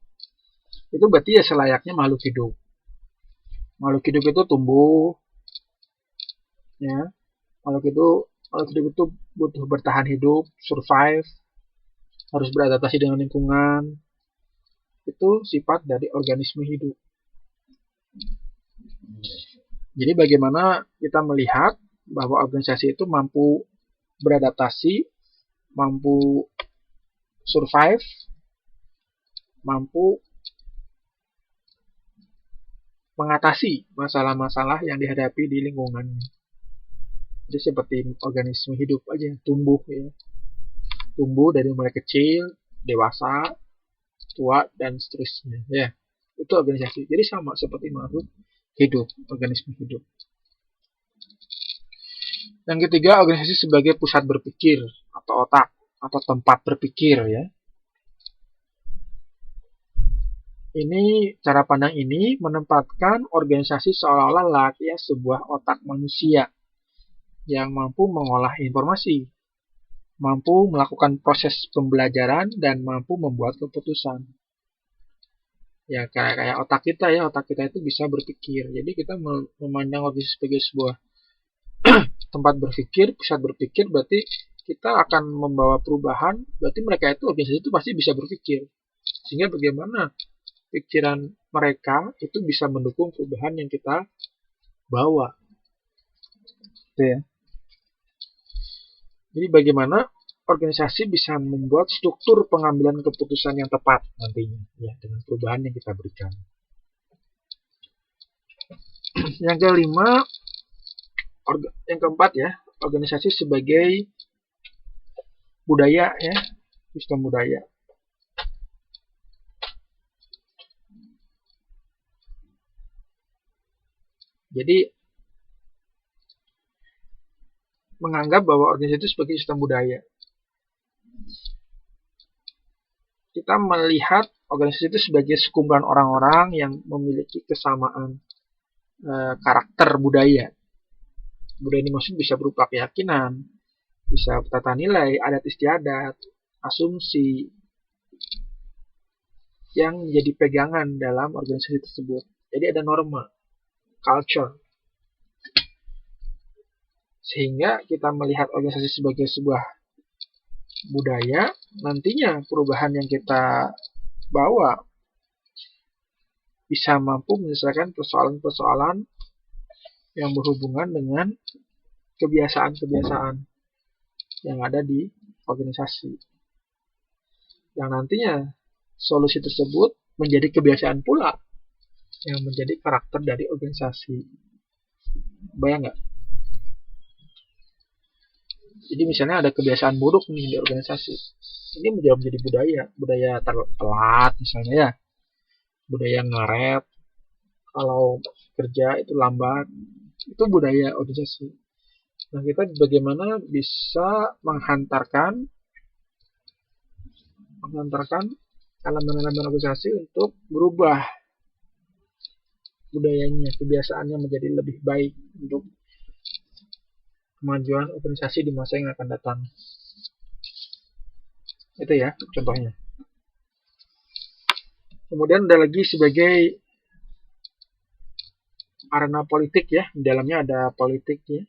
itu berarti ya selayaknya makhluk hidup. Makhluk hidup itu tumbuh, ya. Makhluk hidup itu butuh bertahan hidup, survive, harus beradaptasi dengan lingkungan. Itu sifat dari organisme hidup. Jadi bagaimana kita melihat bahwa organisasi itu mampu beradaptasi, mampu survive, mampu mengatasi masalah-masalah yang dihadapi di lingkungan. Jadi seperti organisme hidup aja, tumbuh ya. Tumbuh dari mulai kecil, dewasa, tua, dan seterusnya. Ya, itu organisasi. Jadi sama seperti makhluk hidup, organisme hidup. Yang ketiga, organisasi sebagai pusat berpikir atau otak atau tempat berpikir ya. Ini cara pandang ini menempatkan organisasi seolah-olah ya sebuah otak manusia yang mampu mengolah informasi, mampu melakukan proses pembelajaran dan mampu membuat keputusan. Ya kayak otak kita ya, otak kita itu bisa berpikir. Jadi kita memandang organisasi sebagai sebuah tempat berpikir, pusat berpikir, berarti kita akan membawa perubahan. Berarti mereka itu organisasi itu pasti bisa berpikir. Sehingga bagaimana pikiran mereka itu bisa mendukung perubahan yang kita bawa. Gitu ya. Jadi bagaimana organisasi bisa membuat struktur pengambilan keputusan yang tepat nantinya ya dengan perubahan yang kita berikan. Yang kelima, yang keempat ya, organisasi sebagai budaya ya, sistem budaya. Jadi menganggap bahwa organisasi itu sebagai sistem budaya. Kita melihat organisasi itu sebagai sekumpulan orang-orang yang memiliki kesamaan karakter budaya. Budaya ini maksud bisa berupa keyakinan, bisa tata nilai, adat istiadat, asumsi yang menjadi pegangan dalam organisasi tersebut. Jadi ada norma, culture. Sehingga kita melihat organisasi sebagai sebuah budaya, nantinya perubahan yang kita bawa bisa mampu menyelesaikan persoalan-persoalan yang berhubungan dengan kebiasaan-kebiasaan yang ada di organisasi. Yang nantinya solusi tersebut menjadi kebiasaan pula yang menjadi karakter dari organisasi. Bayang nggak? Jadi misalnya ada kebiasaan buruk nih di organisasi. Ini menjadi budaya telat misalnya ya. Budaya ngaret, kalau kerja itu lambat, itu budaya organisasi. Nah, kita bagaimana bisa menghantarkan elemen-elemen organisasi untuk berubah budayanya, kebiasaannya menjadi lebih baik untuk kemajuan organisasi di masa yang akan datang. Itu ya contohnya. Kemudian ada lagi sebagai arena politik ya, di dalamnya ada politik ya,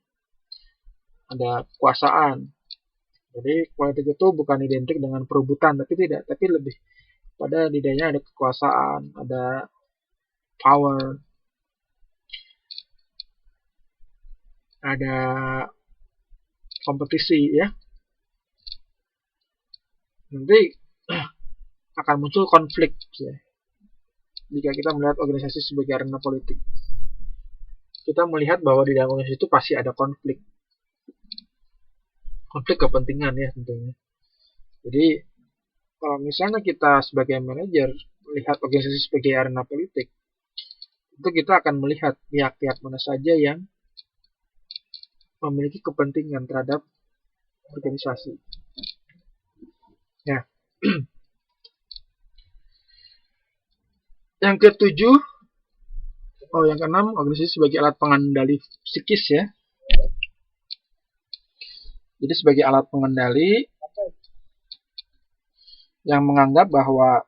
ada kekuasaan. Jadi politik itu bukan identik dengan perebutan, tapi tidak, tapi lebih pada di dalamnya ada kekuasaan, ada power, ada kompetisi ya. Nanti akan muncul konflik ya. Jika kita melihat organisasi sebagai arena politik, kita melihat bahwa di dalam organisasi itu pasti ada konflik kepentingan ya tentunya. Jadi kalau misalnya kita sebagai manajer melihat organisasi sebagai arena politik, itu kita akan melihat pihak-pihak mana saja yang memiliki kepentingan terhadap organisasi. Ya. Yang ketujuh, yang keenam, organisasi sebagai alat pengendali psikis ya. Jadi sebagai alat pengendali yang menganggap bahwa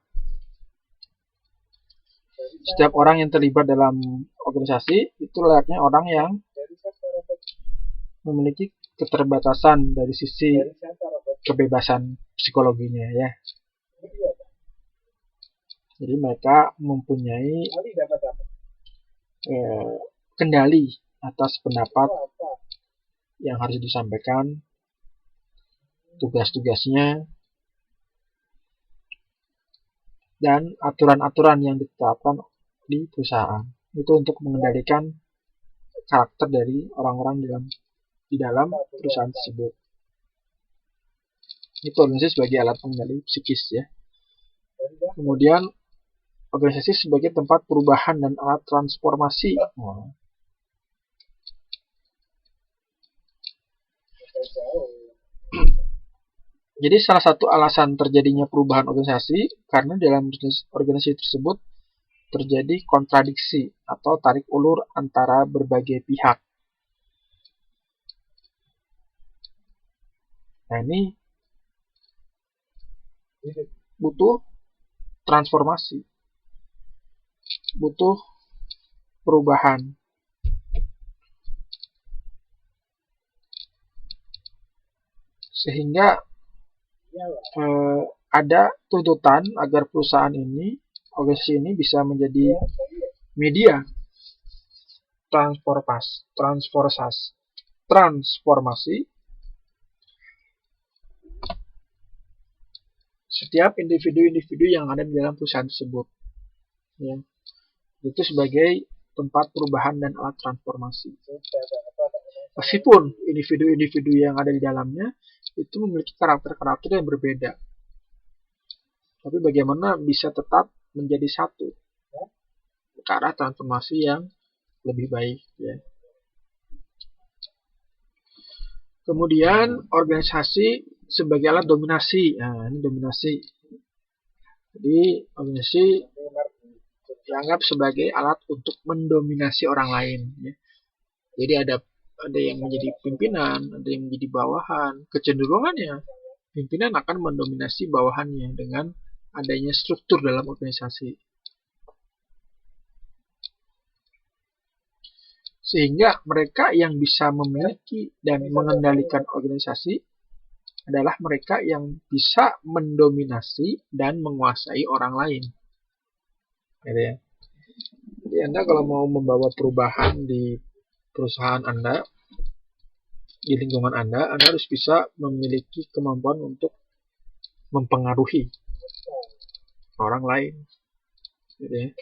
setiap orang yang terlibat dalam organisasi itu layaknya orang yang memiliki keterbatasan dari sisi kebebasan psikologinya ya. Jadi mereka mempunyai kendali atas pendapat yang harus disampaikan, tugas-tugasnya, dan aturan-aturan yang ditetapkan di perusahaan. Itu untuk mengendalikan karakter dari orang-orang di dalam perusahaan tersebut. Itu organisasi sebagai alat pengendali psikis ya. Kemudian organisasi sebagai tempat perubahan dan alat transformasi. Jadi salah satu alasan terjadinya perubahan organisasi karena dalam organisasi tersebut terjadi kontradiksi atau tarik ulur antara berbagai pihak. Nah ini butuh transformasi, butuh perubahan. Sehingga ada tuntutan agar perusahaan ini, organisasi ini bisa menjadi media transformasi setiap individu-individu yang ada di dalam perusahaan tersebut. Ya. Itu sebagai tempat perubahan dan alat transformasi. Meskipun individu-individu yang ada di dalamnya itu memiliki karakter-karakter yang berbeda, tapi bagaimana bisa tetap menjadi satu ke arah transformasi yang lebih baik ya. Kemudian organisasi sebagai alat dominasi. Nah, ini dominasi. Jadi organisasi dianggap sebagai alat untuk mendominasi orang lain ya. Jadi ada yang menjadi pimpinan, ada yang menjadi bawahan. Kecenderungannya pimpinan akan mendominasi bawahannya dengan adanya struktur dalam organisasi. Sehingga mereka yang bisa memiliki dan mengendalikan organisasi adalah mereka yang bisa mendominasi dan menguasai orang lain. Gitu ya. Jadi Anda kalau mau membawa perubahan di perusahaan Anda, di lingkungan Anda harus bisa memiliki kemampuan untuk mempengaruhi orang lain. Gitu ya.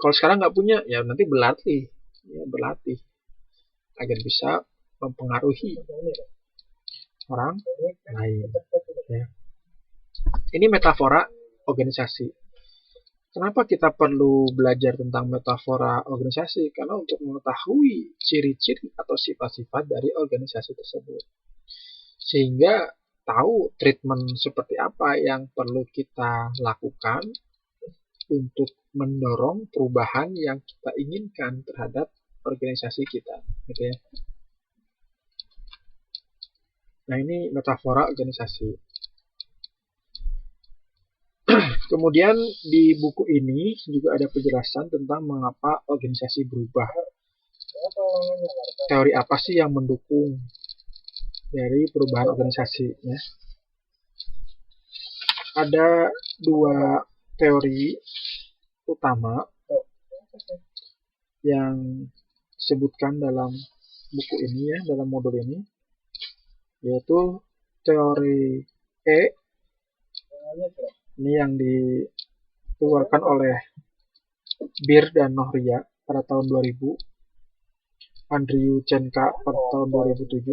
Kalau sekarang nggak punya, ya nanti berlatih agar bisa mempengaruhi orang lain. Ya. Ini metafora organisasi. Kenapa kita perlu belajar tentang metafora organisasi? Karena untuk mengetahui ciri-ciri atau sifat-sifat dari organisasi tersebut. Sehingga tahu treatment seperti apa yang perlu kita lakukan untuk mendorong perubahan yang kita inginkan terhadap organisasi kita, gitu ya. Nah, ini metafora organisasi. Kemudian di buku ini juga ada penjelasan tentang mengapa organisasi berubah. Teori apa sih yang mendukung dari perubahan organisasi, ya? Ada dua teori utama yang disebutkan dalam buku ini, ya, dalam modul ini, yaitu teori E. Ini yang dikeluarkan oleh Beer dan Nohria pada tahun 2000, Andrew Chenka pada tahun 2007,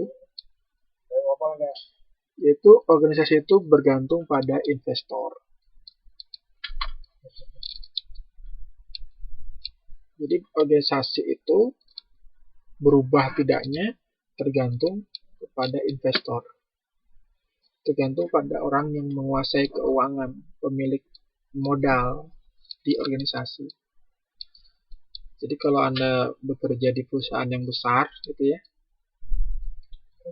yaitu organisasi itu bergantung pada investor. Jadi organisasi itu berubah tidaknya tergantung kepada investor, tergantung pada orang yang menguasai keuangan, pemilik modal di organisasi. Jadi kalau Anda bekerja di perusahaan yang besar, gitu ya,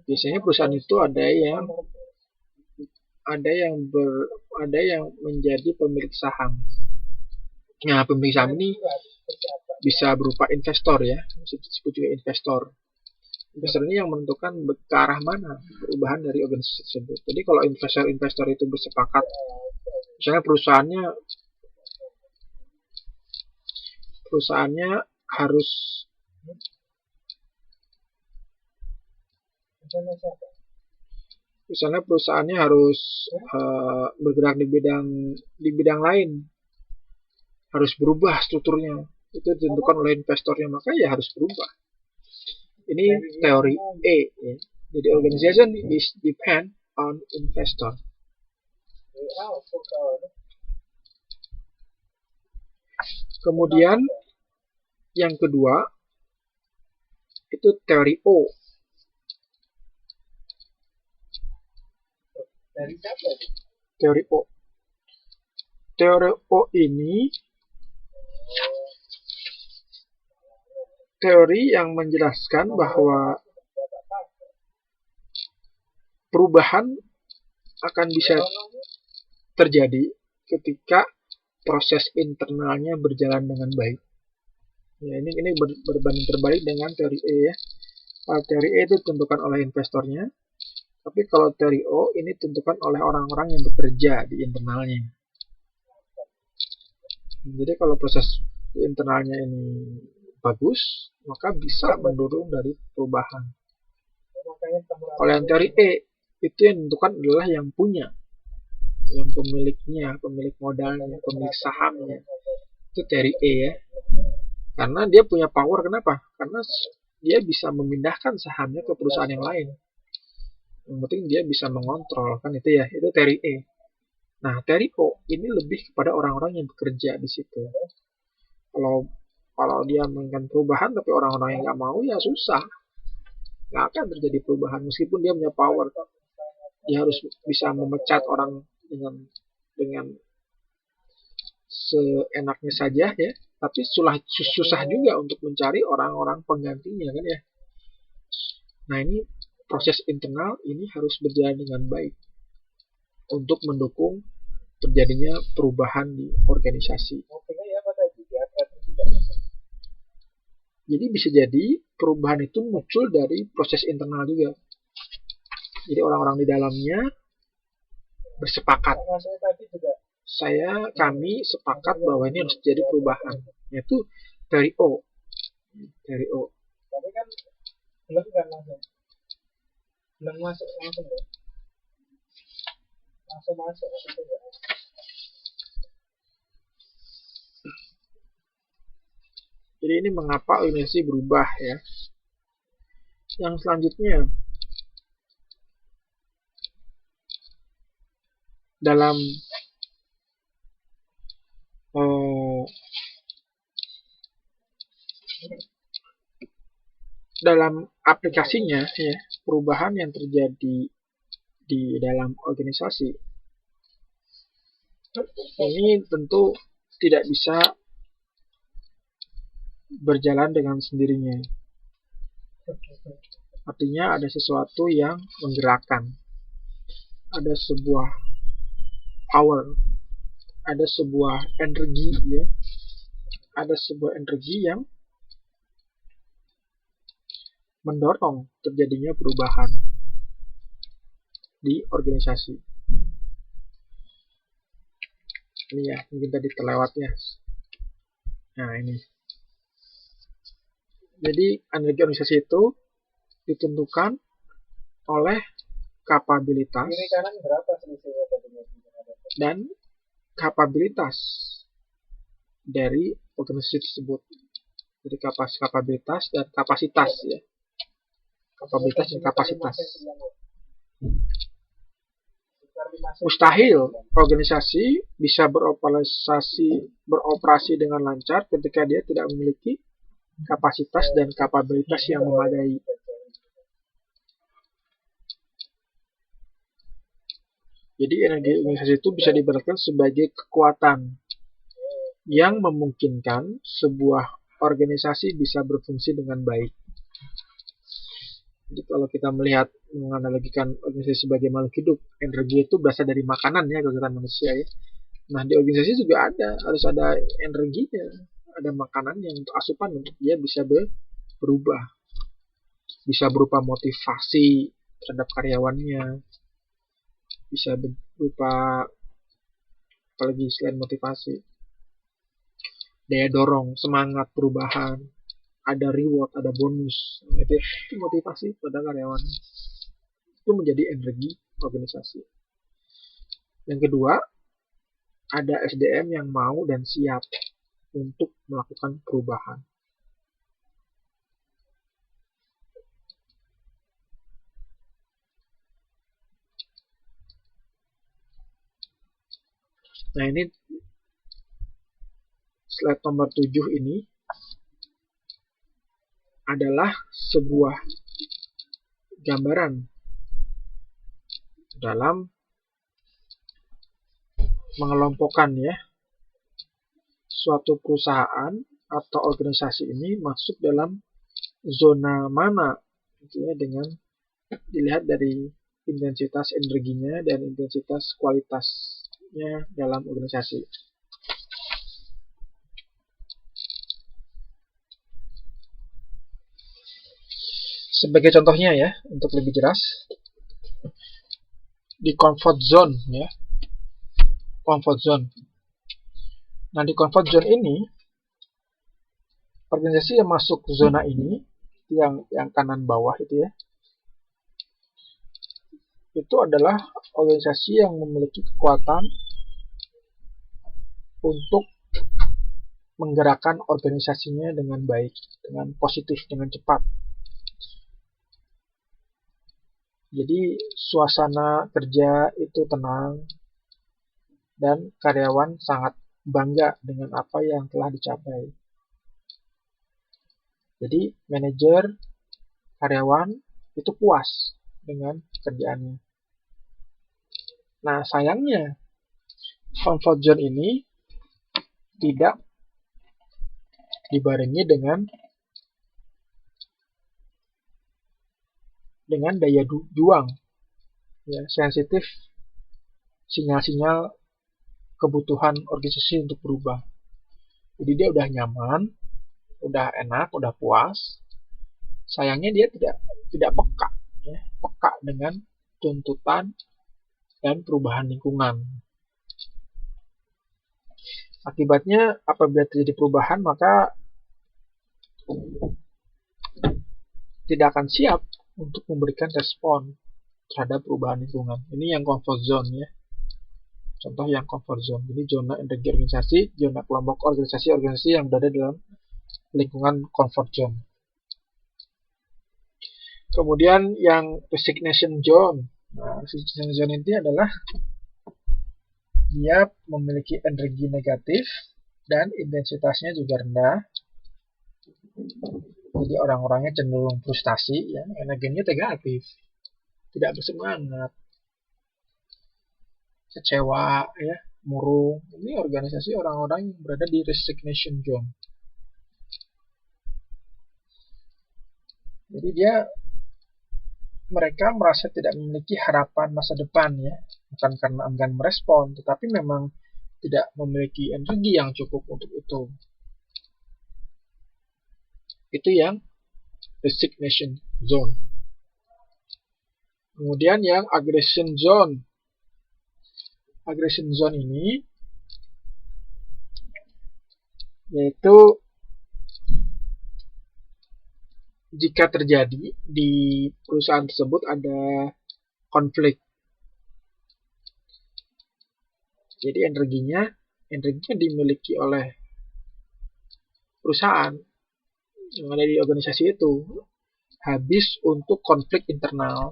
biasanya perusahaan itu ada yang menjadi pemilik saham. Nah, pemilik saham ini bisa berupa investor, ya, disebut juga investor. Investor ini yang menentukan ke arah mana perubahan dari organisasi tersebut. Jadi kalau investor itu bersepakat, misalnya perusahaannya harus bergerak di bidang lain, harus berubah strukturnya, itu ditentukan oleh investornya, maka ya harus berubah. Ini teori E, ya. Jadi organization is depend on investor. Kemudian yang kedua itu teori O. Teori O. Teori O ini teori yang menjelaskan bahwa perubahan akan bisa terjadi ketika proses internalnya berjalan dengan baik. Ya, ini berbanding terbalik dengan teori E, ya. Teori E itu ditentukan oleh investornya, tapi kalau teori O ini ditentukan oleh orang-orang yang bekerja di internalnya. Jadi kalau proses internalnya ini bagus, maka bisa mendorong dari perubahan. Kalau yang teori E, itu yang ditentukan adalah yang punya, yang pemiliknya, pemilik modalnya, pemilik sahamnya. Itu teori E, ya. Karena dia punya power, kenapa? Karena dia bisa memindahkan sahamnya ke perusahaan yang lain. Yang penting dia bisa mengontrol, kan itu ya, itu teori E. Nah, teori O ini lebih kepada orang-orang yang bekerja di situ. Kalau dia menginginkan perubahan tapi orang-orang yang nggak mau, ya susah, nggak akan terjadi perubahan meskipun dia punya power. Dia harus bisa memecat orang dengan seenaknya saja, ya, tapi susah juga untuk mencari orang-orang penggantinya, kan ya. Nah, ini proses internal ini harus berjalan dengan baik untuk mendukung terjadinya perubahan di organisasi. Jadi bisa jadi perubahan itu muncul dari proses internal juga. Jadi orang-orang di dalamnya bersepakat. Kami sepakat bahwa ini harus terjadi perubahan. Yaitu teori O. Teori O. Tapi kan belum masuk langsung ya. Langsung masuk. Jadi ini mengapa organisasi berubah, ya. Yang selanjutnya, dalam aplikasinya, ya, perubahan yang terjadi di dalam organisasi ini tentu tidak bisa berjalan dengan sendirinya. Artinya ada sesuatu yang menggerakkan. Ada sebuah power, ada sebuah energi ya. Ada sebuah energi yang mendorong terjadinya perubahan di organisasi. Ini ya, mungkin tadi terlewat ya. Nah, ini. Jadi, energi organisasi itu ditentukan oleh kapabilitas dan kapabilitas dari organisasi tersebut. Jadi kapabilitas dan kapasitas ya. Kapabilitas dan kapasitas. Mustahil organisasi bisa beroperasi dengan lancar ketika dia tidak memiliki kapasitas dan kapabilitas yang memadai. Jadi energi organisasi itu bisa diibaratkan sebagai kekuatan yang memungkinkan sebuah organisasi bisa berfungsi dengan baik. Jadi kalau kita melihat menganalogikan organisasi sebagai makhluk hidup, energi itu berasal dari makanan ya kalau kita manusia ya. Nah di organisasi juga harus ada energinya, ada makanan yang untuk asupan untuk dia bisa berubah, bisa berupa motivasi terhadap karyawannya, bisa berupa apalagi selain motivasi, daya dorong, semangat perubahan, ada reward, ada bonus. Itu motivasi pada karyawan. Itu menjadi energi organisasi. Yang kedua, ada SDM yang mau dan siap untuk melakukan perubahan. Nah, ini slide nomor 7 ini adalah sebuah gambaran dalam mengelompokkan ya suatu perusahaan atau organisasi ini masuk dalam zona mana gitu ya, dengan dilihat dari intensitas energinya dan intensitas kualitasnya dalam organisasi. Sebagai contohnya ya, untuk lebih jelas, di comfort zone ya, comfort zone. Nah di comfort zone ini, organisasi yang masuk zona ini, yang kanan bawah itu ya, itu adalah organisasi yang memiliki kekuatan untuk menggerakkan organisasinya dengan baik, dengan positif, dengan cepat. Jadi suasana kerja itu tenang dan karyawan sangat bangga dengan apa yang telah dicapai. Jadi manajer, karyawan itu puas dengan kerjaannya. Nah sayangnya comfort zone ini tidak dibarengi dengan daya juang ya, sensitif sinyal-sinyal kebutuhan organisasi untuk berubah. Jadi dia udah nyaman, udah enak, udah puas. Sayangnya dia tidak peka ya, peka dengan tuntutan dan perubahan lingkungan. Akibatnya apabila terjadi perubahan maka tidak akan siap untuk memberikan respon terhadap perubahan lingkungan. Ini yang comfort zone ya. Contoh yang comfort zone. Jadi zona energi organisasi, zona kelompok organisasi yang berada dalam lingkungan comfort zone. Kemudian yang resignation zone. Nah, resignation zone ini adalah dia memiliki energi negatif dan intensitasnya juga rendah. Jadi orang-orangnya cenderung frustasi, ya, energinya negatif, tidak bersemangat, kecewa, ya, murung. Ini organisasi orang-orang yang berada di resignation zone. Jadi mereka merasa tidak memiliki harapan masa depan ya, bukan karena enggan merespon, tetapi memang tidak memiliki energi yang cukup untuk itu. Itu yang resignation zone. Kemudian yang aggression zone. Aggression zone ini yaitu jika terjadi di perusahaan tersebut ada konflik. Jadi energinya dimiliki oleh perusahaan yang ada di organisasi itu habis untuk konflik internal.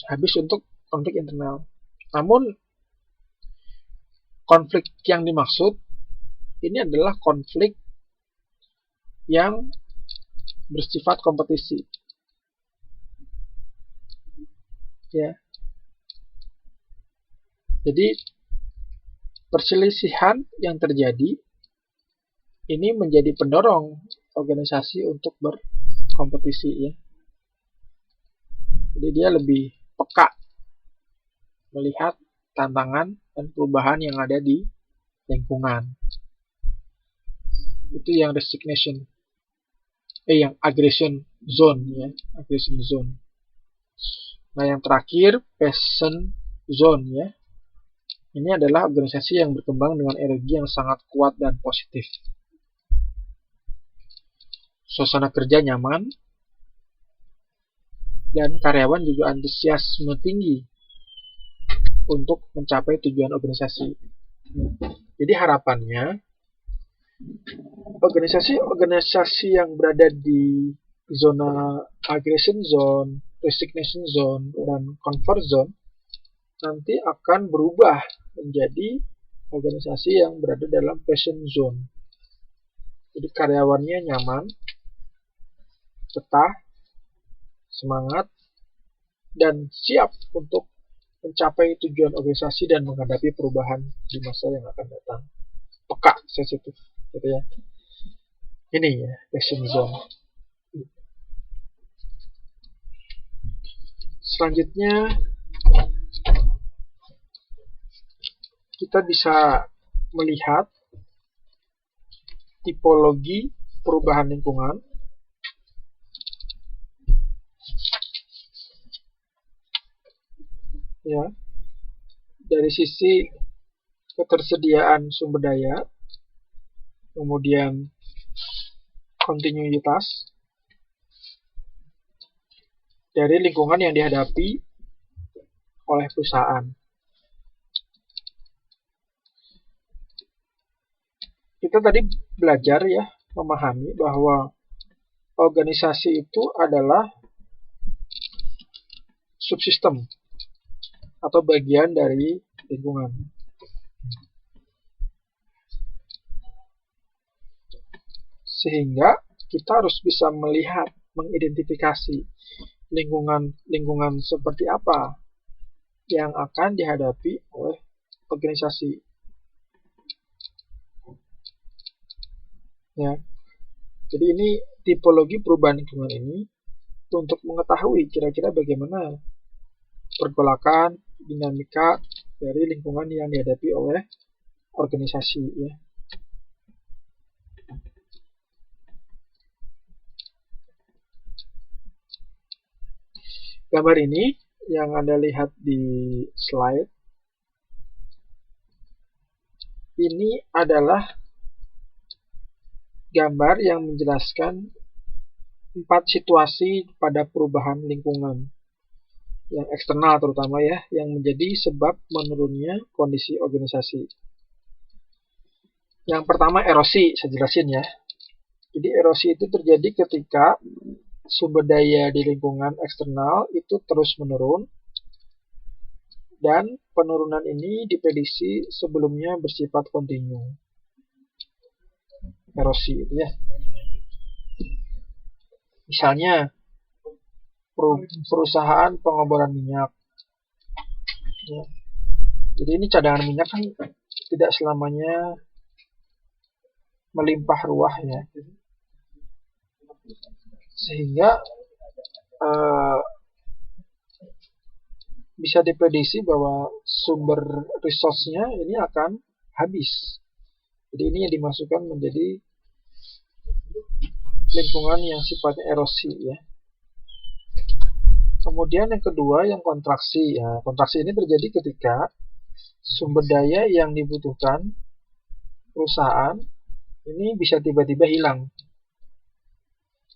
Habis untuk konflik internal. Namun konflik yang dimaksud ini adalah konflik yang bersifat kompetisi. Ya. Jadi perselisihan yang terjadi ini menjadi pendorong organisasi untuk berkompetisi ya. Jadi dia lebih peka melihat tantangan dan perubahan yang ada di lingkungan. Itu yang resignation. Yang aggression zone ya, aggression zone. Nah, yang terakhir passion zone ya. Ini adalah organisasi yang berkembang dengan energi yang sangat kuat dan positif. Suasana kerja nyaman dan karyawan juga antusiasme tinggi untuk mencapai tujuan organisasi. Jadi harapannya organisasi-organisasi yang berada di zona aggression zone, resignation zone, dan comfort zone nanti akan berubah menjadi organisasi yang berada dalam passion zone. Jadi karyawannya nyaman, betah, semangat, dan siap untuk mencapai tujuan organisasi dan menghadapi perubahan di masa yang akan datang. Peka, sensitif, gitu ya. Ini ya, passion zone. Selanjutnya, kita bisa melihat tipologi perubahan lingkungan. Ya, dari sisi ketersediaan sumber daya, kemudian kontinuitas dari lingkungan yang dihadapi oleh perusahaan. Kita tadi belajar ya, memahami bahwa organisasi itu adalah subsistem atau bagian dari lingkungan. Sehingga kita harus bisa melihat, mengidentifikasi lingkungan seperti apa yang akan dihadapi oleh organisasi. Ya. Jadi ini tipologi perubahan lingkungan ini untuk mengetahui kira-kira bagaimana pergolakan, dinamika dari lingkungan yang dihadapi oleh organisasi ya. Gambar ini yang Anda lihat di slide ini adalah gambar yang menjelaskan 4 situasi pada perubahan lingkungan yang eksternal terutama ya, yang menjadi sebab menurunnya kondisi organisasi. Yang pertama erosi, saya jelasin ya. Jadi erosi itu terjadi ketika sumber daya di lingkungan eksternal itu terus menurun, dan penurunan ini diprediksi sebelumnya bersifat kontinu. Erosi itu ya. Misalnya perusahaan pengeboran minyak. Ya. Jadi ini cadangan minyak kan tidak selamanya melimpah ruah ya, sehingga bisa diprediksi bahwa sumber resource-nya ini akan habis. Jadi ini yang dimasukkan menjadi lingkungan yang sifatnya erosi ya. Kemudian yang kedua yang kontraksi. Ya, kontraksi ini terjadi ketika sumber daya yang dibutuhkan perusahaan ini bisa tiba-tiba hilang.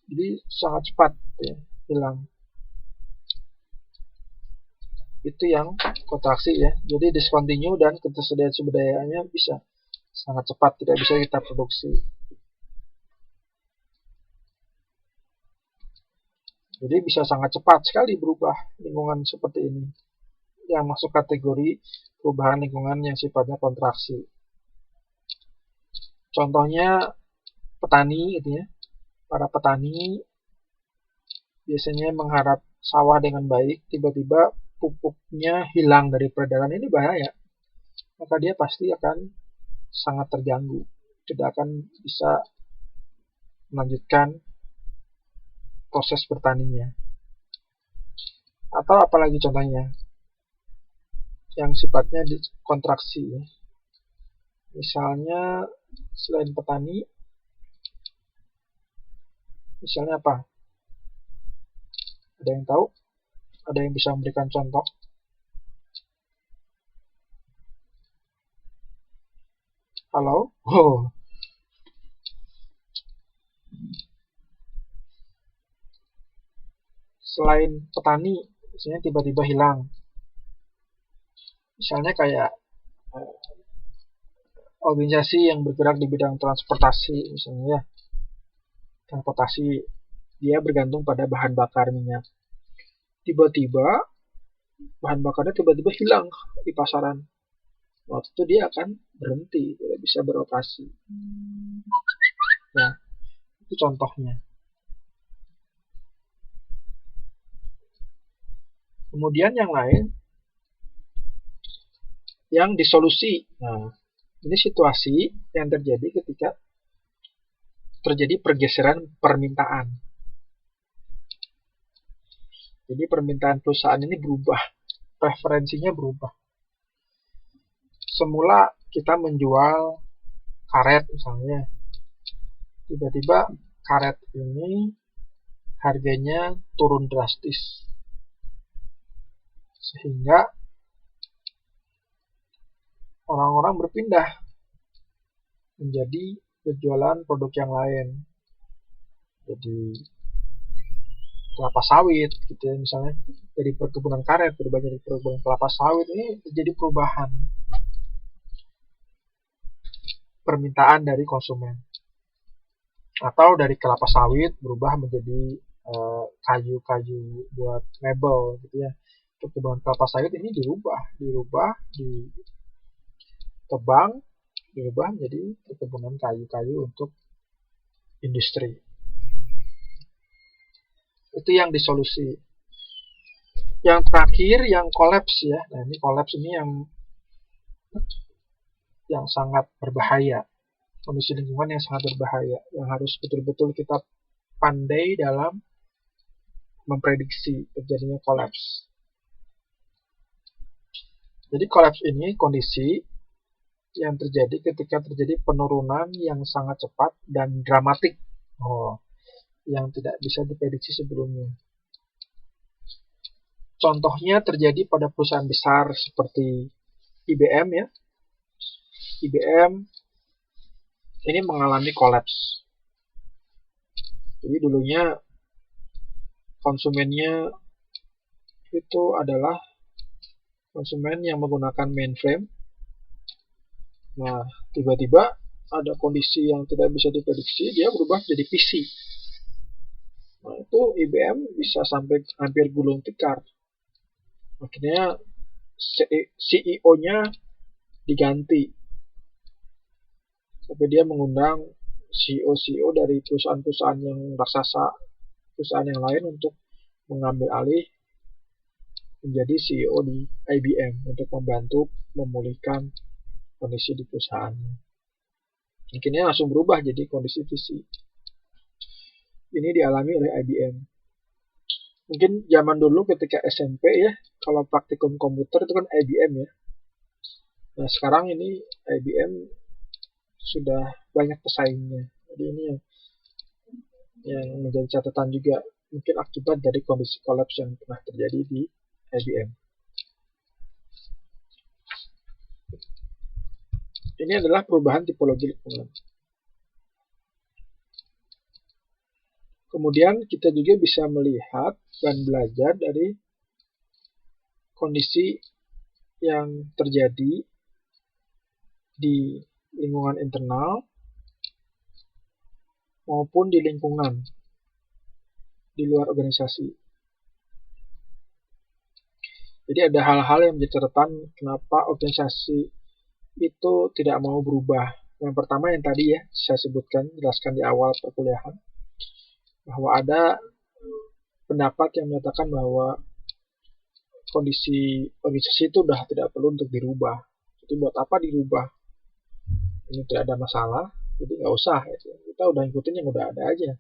Jadi sangat cepat ya, hilang. Itu yang kontraksi ya. Jadi discontinue dan ketersediaan sumber dayanya bisa sangat cepat, tidak bisa kita produksi. Jadi bisa sangat cepat sekali berubah lingkungan seperti ini, yang masuk kategori perubahan lingkungan yang sifatnya kontraksi. Contohnya petani gitu ya. Para petani biasanya mengharap sawah dengan baik, tiba-tiba pupuknya hilang dari peredaran, ini bahaya. Maka dia pasti akan sangat terganggu, tidak akan bisa melanjutkan proses bertaninya. Atau apalagi contohnya yang sifatnya kontraksi. Misalnya selain petani, misalnya apa? Ada yang tahu? Ada yang bisa memberikan contoh? Halo? Oh. Selain petani, misalnya tiba-tiba hilang. Misalnya kayak organisasi yang bergerak di bidang transportasi, misalnya ya. Transportasi, dia bergantung pada bahan bakar minyak. Tiba-tiba bahan bakarnya tiba-tiba hilang di pasaran. Waktu itu dia akan berhenti, tidak bisa beroperasi. Nah, itu contohnya. Kemudian yang lain, yang disolusi. Nah, ini situasi yang terjadi ketika terjadi pergeseran permintaan. Jadi permintaan perusahaan ini berubah, preferensinya berubah. Semula kita menjual karet misalnya, tiba-tiba karet ini harganya turun drastis, sehingga orang-orang berpindah menjadi berjualan produk yang lain. Jadi kelapa sawit gitu ya, misalnya dari perkebunan karet berubah jadi perkebunan kelapa sawit, ini terjadi perubahan permintaan dari konsumen. Atau dari kelapa sawit berubah menjadi kayu-kayu buat mebel gitu ya. Perkebunan kelapa sawit ini dirubah ditebang, dirubah menjadi perkebunan kayu-kayu untuk industri. Itu yang disolusi. Yang terakhir yang kolaps ya. Nah, ini kolaps ini yang sangat berbahaya. Kondisi lingkungan yang sangat berbahaya, yang harus betul-betul kita pandai dalam memprediksi terjadinya kolaps. Jadi kolaps ini kondisi yang terjadi ketika terjadi penurunan yang sangat cepat dan dramatik. Yang tidak bisa diprediksi sebelumnya. Contohnya terjadi pada perusahaan besar seperti IBM ya. IBM ini mengalami kolaps. Jadi dulunya konsumennya itu adalah konsumen yang menggunakan mainframe. Nah, tiba-tiba ada kondisi yang tidak bisa diprediksi, dia berubah jadi PC. Nah, itu IBM bisa sampai hampir gulung tikar. Akhirnya CEO-nya diganti. Tapi dia mengundang CEO dari perusahaan-perusahaan yang raksasa perusahaan yang lain untuk mengambil alih menjadi CEO di IBM untuk membantu memulihkan kondisi di perusahaan. Akhirnya langsung berubah jadi kondisi visi. Ini dialami oleh IBM. Mungkin zaman dulu ketika SMP ya, kalau praktikum komputer itu kan IBM ya. Nah sekarang ini IBM sudah banyak pesaingnya. Jadi ini yang menjadi catatan juga, mungkin akibat dari kondisi kolaps yang pernah terjadi di IBM. Ini adalah perubahan tipologi lingkungan. Kemudian kita juga bisa melihat dan belajar dari kondisi yang terjadi di lingkungan internal maupun di lingkungan di luar organisasi. Jadi ada hal-hal yang menjadi catatan kenapa organisasi itu tidak mau berubah. Yang pertama yang tadi ya saya jelaskan di awal perkuliahan, bahwa ada pendapat yang menyatakan bahwa kondisi organisasi itu sudah tidak perlu untuk dirubah. Jadi buat apa dirubah? Ini tidak ada masalah, jadi nggak usah. Kita udah ikutin yang udah ada aja.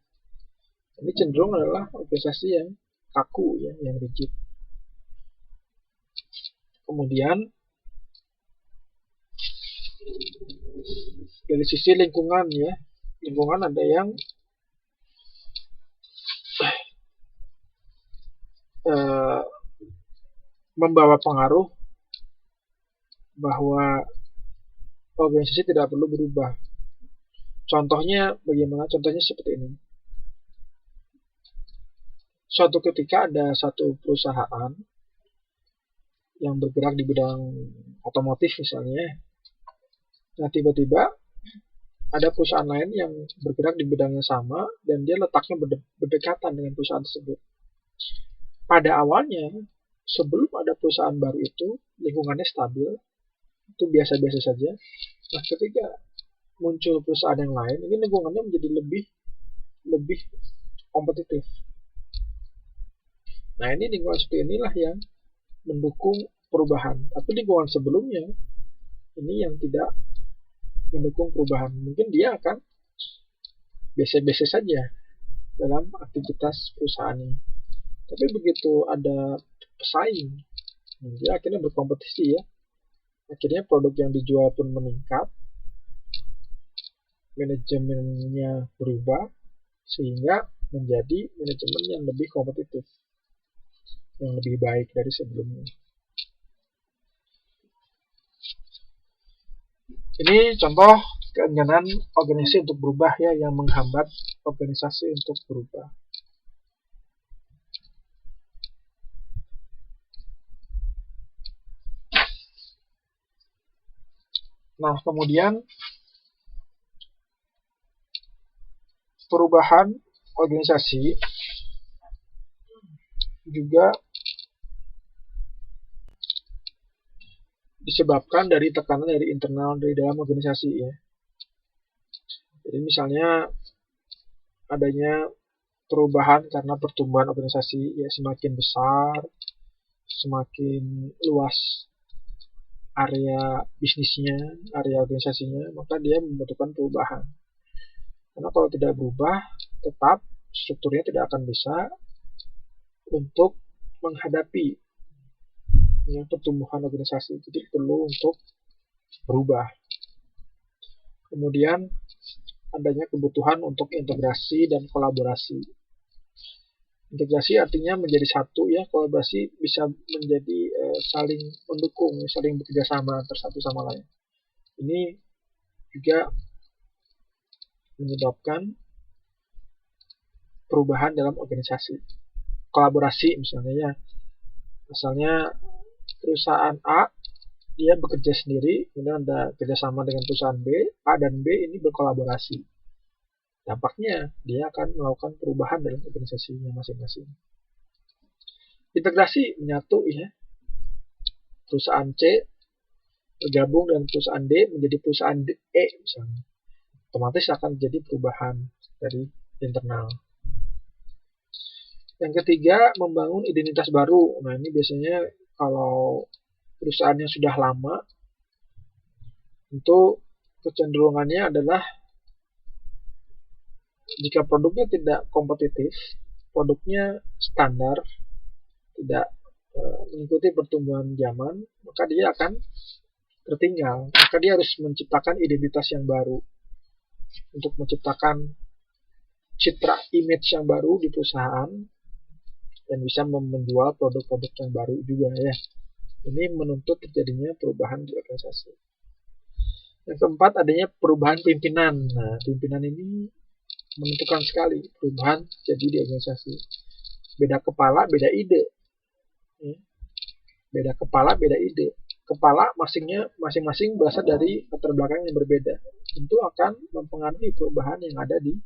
Ini cenderung adalah organisasi yang kaku ya, yang rigid. Kemudian dari sisi lingkungan ya, lingkungan ada yang membawa pengaruh bahwa organisasi tidak perlu berubah. Contohnya bagaimana? Contohnya seperti ini. Suatu ketika ada satu perusahaan yang bergerak di bidang otomotif misalnya. Nah tiba-tiba ada perusahaan lain yang bergerak di bidang yang sama dan dia letaknya berdekatan dengan perusahaan tersebut. Pada awalnya, sebelum ada perusahaan baru itu, lingkungannya stabil, itu biasa-biasa saja. Nah, ketika muncul perusahaan yang lain, ini lingkungannya menjadi lebih kompetitif. Nah, ini lingkungan seperti inilah yang mendukung perubahan. Tapi lingkungan sebelumnya, ini yang tidak mendukung perubahan. Mungkin dia akan biasa-biasa saja dalam aktivitas perusahaannya. Tapi begitu ada pesaing, dia akhirnya berkompetisi ya. Akhirnya produk yang dijual pun meningkat, manajemennya berubah, sehingga menjadi manajemen yang lebih kompetitif, yang lebih baik dari sebelumnya. Ini contoh keengganan organisasi untuk berubah ya, yang menghambat organisasi untuk berubah. Nah, kemudian perubahan organisasi juga disebabkan dari tekanan dari internal dari dalam organisasi ya. Jadi misalnya adanya perubahan karena pertumbuhan organisasi ya semakin besar, semakin luas area bisnisnya, area organisasinya, maka dia membutuhkan perubahan. Karena kalau tidak berubah, tetap strukturnya tidak akan bisa untuk menghadapi ya, pertumbuhan organisasi. Jadi perlu untuk berubah. Kemudian adanya kebutuhan untuk integrasi dan kolaborasi. Integrasi artinya menjadi satu ya, kolaborasi bisa menjadi saling mendukung, saling bekerja sama antara satu sama lain. Ini juga menyebabkan perubahan dalam organisasi. Kolaborasi misalnya ya, misalnya perusahaan A dia bekerja sendiri, kemudian ada kerjasama dengan perusahaan B, A dan B ini berkolaborasi. Dampaknya dia akan melakukan perubahan dalam organisasinya masing-masing. Integrasi menyatu ya, perusahaan C bergabung dengan perusahaan D menjadi perusahaan E misalnya, otomatis akan jadi perubahan dari internal. Yang ketiga, membangun identitas baru. Nah, ini biasanya kalau perusahaannya sudah lama, tentu kecenderungannya adalah jika produknya tidak kompetitif, produknya standar, tidak mengikuti pertumbuhan zaman, maka dia akan tertinggal. Maka dia harus menciptakan identitas yang baru untuk menciptakan citra image yang baru di perusahaan dan bisa menjual produk-produk yang baru juga ya. Ini menuntut terjadinya perubahan di organisasi. Yang keempat, adanya perubahan pimpinan. Nah, pimpinan ini menentukan sekali perubahan jadi di organisasi. Beda kepala, beda ide. Beda kepala, beda ide. Kepala masing-masing berasal dari latar belakang yang berbeda. Tentu akan mempengaruhi perubahan yang ada di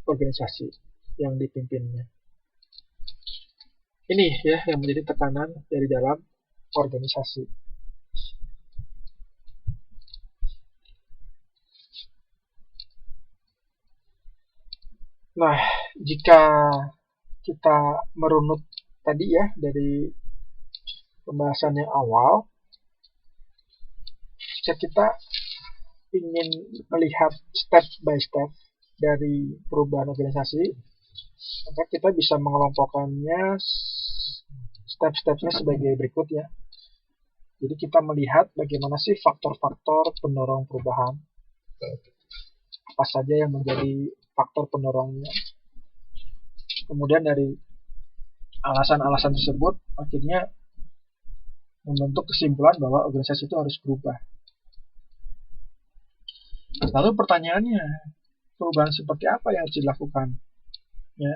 organisasi yang dipimpinnya. Ini ya yang menjadi tekanan dari dalam organisasi. Nah, jika kita merunut tadi ya dari pembahasan yang awal, jika kita ingin melihat step by step dari perubahan organisasi, maka kita bisa mengelompokkannya step-stepnya sebagai berikut ya. Jadi kita melihat bagaimana sih faktor-faktor pendorong perubahan, apa saja yang menjadi faktor pendorongnya. Kemudian dari alasan-alasan tersebut akhirnya membentuk kesimpulan bahwa organisasi itu harus berubah. Lalu pertanyaannya, perubahan seperti apa yang harus dilakukan? Ya,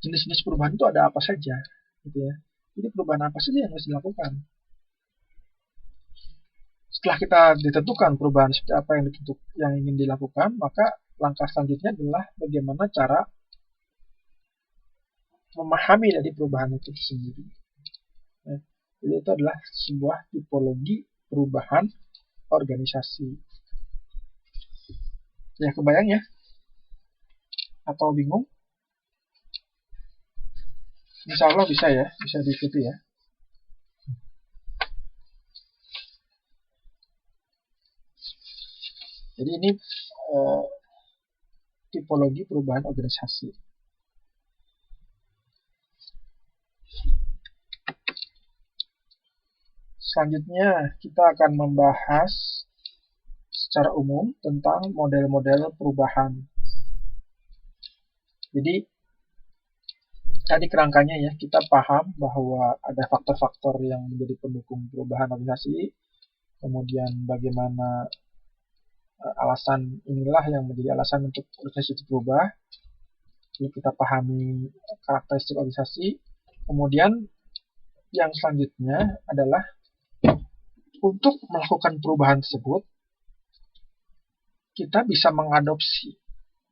jenis-jenis perubahan itu ada apa saja, gitu ya. Jadi perubahan apa saja yang harus dilakukan? Setelah kita ditentukan perubahan seperti apa yang ingin dilakukan, maka langkah selanjutnya adalah bagaimana cara memahami dari perubahan itu sendiri. Ya, jadi itu adalah sebuah tipologi perubahan organisasi. Ya, kebayang ya? Atau bingung? Insya Allah bisa ya, bisa diikuti ya. Jadi ini tipologi perubahan organisasi. Selanjutnya kita akan membahas secara umum tentang model-model perubahan. Jadi tadi kerangkanya ya, kita paham bahwa ada faktor-faktor yang menjadi pendukung perubahan organisasi, kemudian bagaimana alasan inilah yang menjadi alasan untuk organisasi itu berubah. Lalu kita pahami karakteristik organisasi. Kemudian yang selanjutnya adalah untuk melakukan perubahan tersebut, kita bisa mengadopsi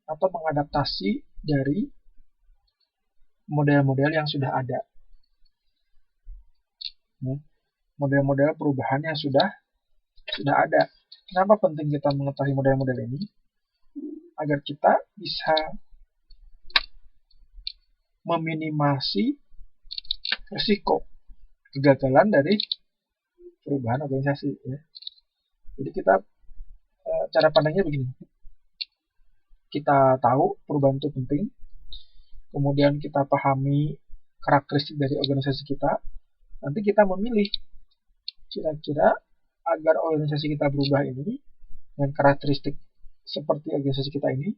atau mengadaptasi dari model-model yang sudah ada. Model-model perubahan yang sudah ada. Kenapa penting kita mengetahui model-model ini? Agar kita bisa meminimasi risiko kegagalan dari perubahan organisasi. Ya. Jadi kita cara pandangnya begini. Kita tahu perubahan itu penting, kemudian kita pahami karakteristik dari organisasi kita, nanti kita memilih kira-kira agar organisasi kita berubah ini dengan karakteristik seperti organisasi kita ini,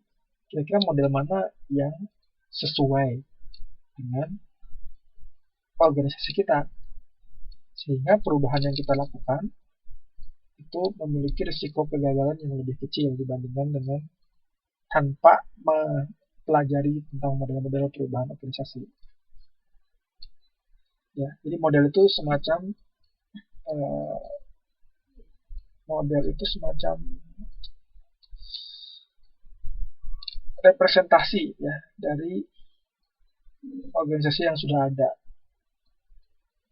kira-kira model mana yang sesuai dengan organisasi kita, sehingga perubahan yang kita lakukan itu memiliki risiko kegagalan yang lebih kecil dibandingkan dengan tanpa mempelajari tentang model-model perubahan organisasi. Ya, jadi model itu semacam representasi ya dari organisasi yang sudah ada.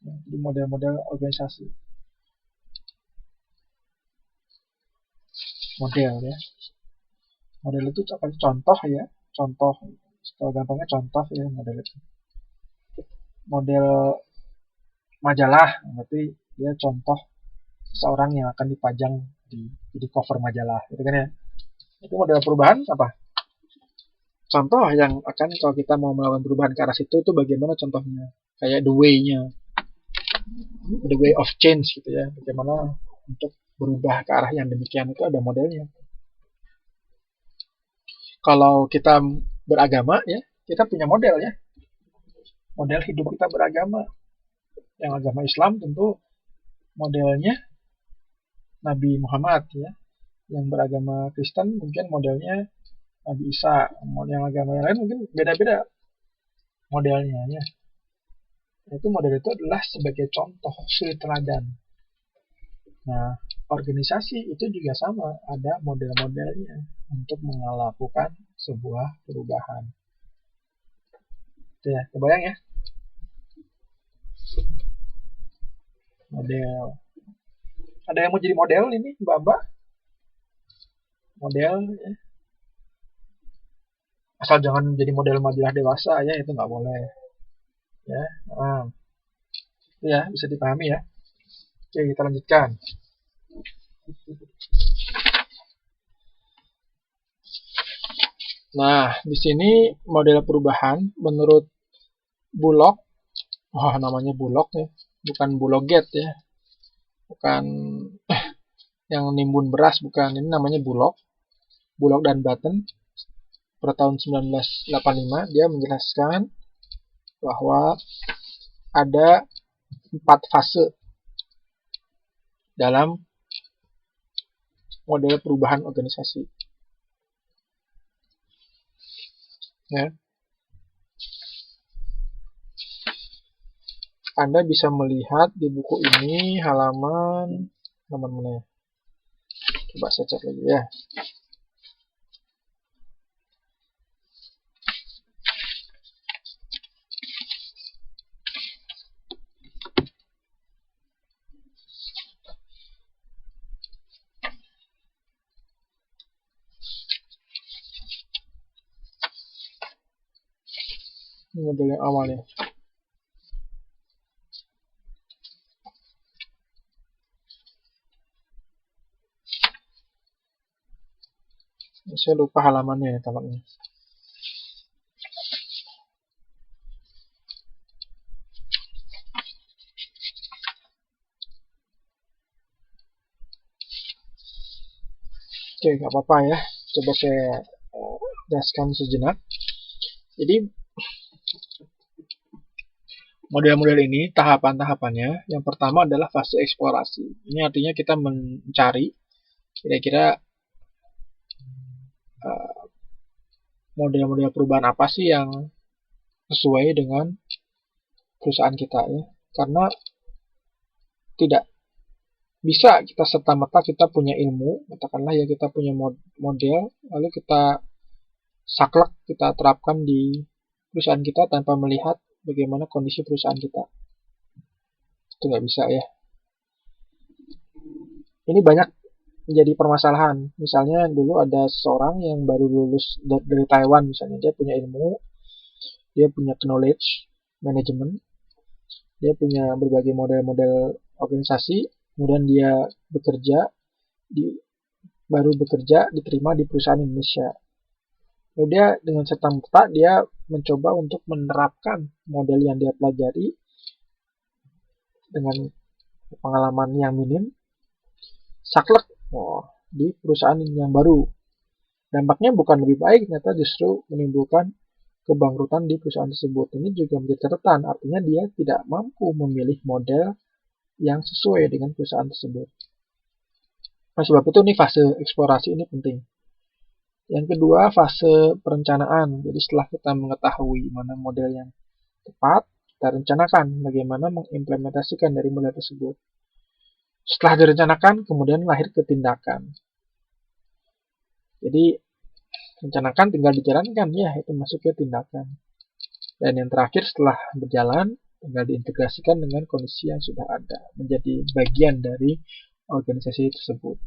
Ya, jadi model-model organisasi. Model ya. Model itu contoh ya, contoh Kalau gampangnya contoh ya model itu. Model majalah, berarti dia contoh seseorang yang akan dipajang di cover majalah, gitu kan ya. Itu model perubahan apa? Contoh yang akan kalau kita mau melakukan perubahan ke arah situ itu bagaimana contohnya? Kayak the way-nya, the way of change gitu ya. Bagaimana untuk berubah ke arah yang demikian itu ada modelnya. Kalau kita beragama ya, kita punya model ya. Model hidup kita beragama. Yang agama Islam tentu modelnya Nabi Muhammad ya. Yang beragama Kristen mungkin modelnya Nabi Isa. Yang agama yang lain mungkin beda-beda modelnya ya. Itu model itu adalah sebagai contoh suri teladan. Nah, organisasi itu juga sama, ada model-modelnya untuk melakukan sebuah perubahan. Itu ya, kebayang ya? Model. Ada yang mau jadi model ini, Mbak-mbak? Model ya. Asal jangan jadi model majalah dewasa ya, itu nggak boleh. Ya, ya bisa dipahami ya. Oke, kita lanjutkan. Nah, di sini model perubahan menurut Bullock, namanya Bullock ya, bukan Bulloget ya, bukan yang nimbun beras, bukan, ini namanya Bullock dan Button pada tahun 1985 dia menjelaskan bahwa ada 4 fase dalam model perubahan organisasi. Ya. Anda bisa melihat di buku ini halaman mana? Coba saya cek lagi ya. Ini model yang awal ya. Saya lupa halamannya ya tampaknya. Oke, nggak apa-apa ya. Coba saya jelaskan sejenak. Jadi model-model ini tahapan-tahapannya, yang pertama adalah fase eksplorasi. Ini artinya kita mencari kira-kira model-model perubahan apa sih yang sesuai dengan perusahaan kita ya. Karena tidak bisa kita serta-merta kita punya ilmu, katakanlah ya kita punya model, lalu kita saklek, kita terapkan di perusahaan kita tanpa melihat bagaimana kondisi perusahaan kita. Itu nggak bisa ya. Ini banyak menjadi permasalahan. Misalnya dulu ada seorang yang baru lulus dari Taiwan misalnya, dia punya ilmu, dia punya knowledge, management, dia punya berbagai model-model organisasi, kemudian dia baru bekerja diterima di perusahaan Indonesia. Lalu dia dengan serta-merta dia mencoba untuk menerapkan model yang dia pelajari dengan pengalaman yang minim, saklek di perusahaan yang baru. Dampaknya bukan lebih baik, ternyata justru menimbulkan kebangkrutan di perusahaan tersebut. Ini juga menjadi catatan, artinya dia tidak mampu memilih model yang sesuai dengan perusahaan tersebut. Nah, sebab itu ini fase eksplorasi ini penting. Yang kedua, fase perencanaan. Jadi setelah kita mengetahui mana model yang tepat, kita rencanakan bagaimana mengimplementasikan dari model tersebut. Setelah direncanakan, kemudian lahir ke tindakan. Jadi, rencanakan tinggal dijalankan, ya, itu masuk ke tindakan. Dan yang terakhir, setelah berjalan, tinggal diintegrasikan dengan kondisi yang sudah ada, menjadi bagian dari organisasi tersebut.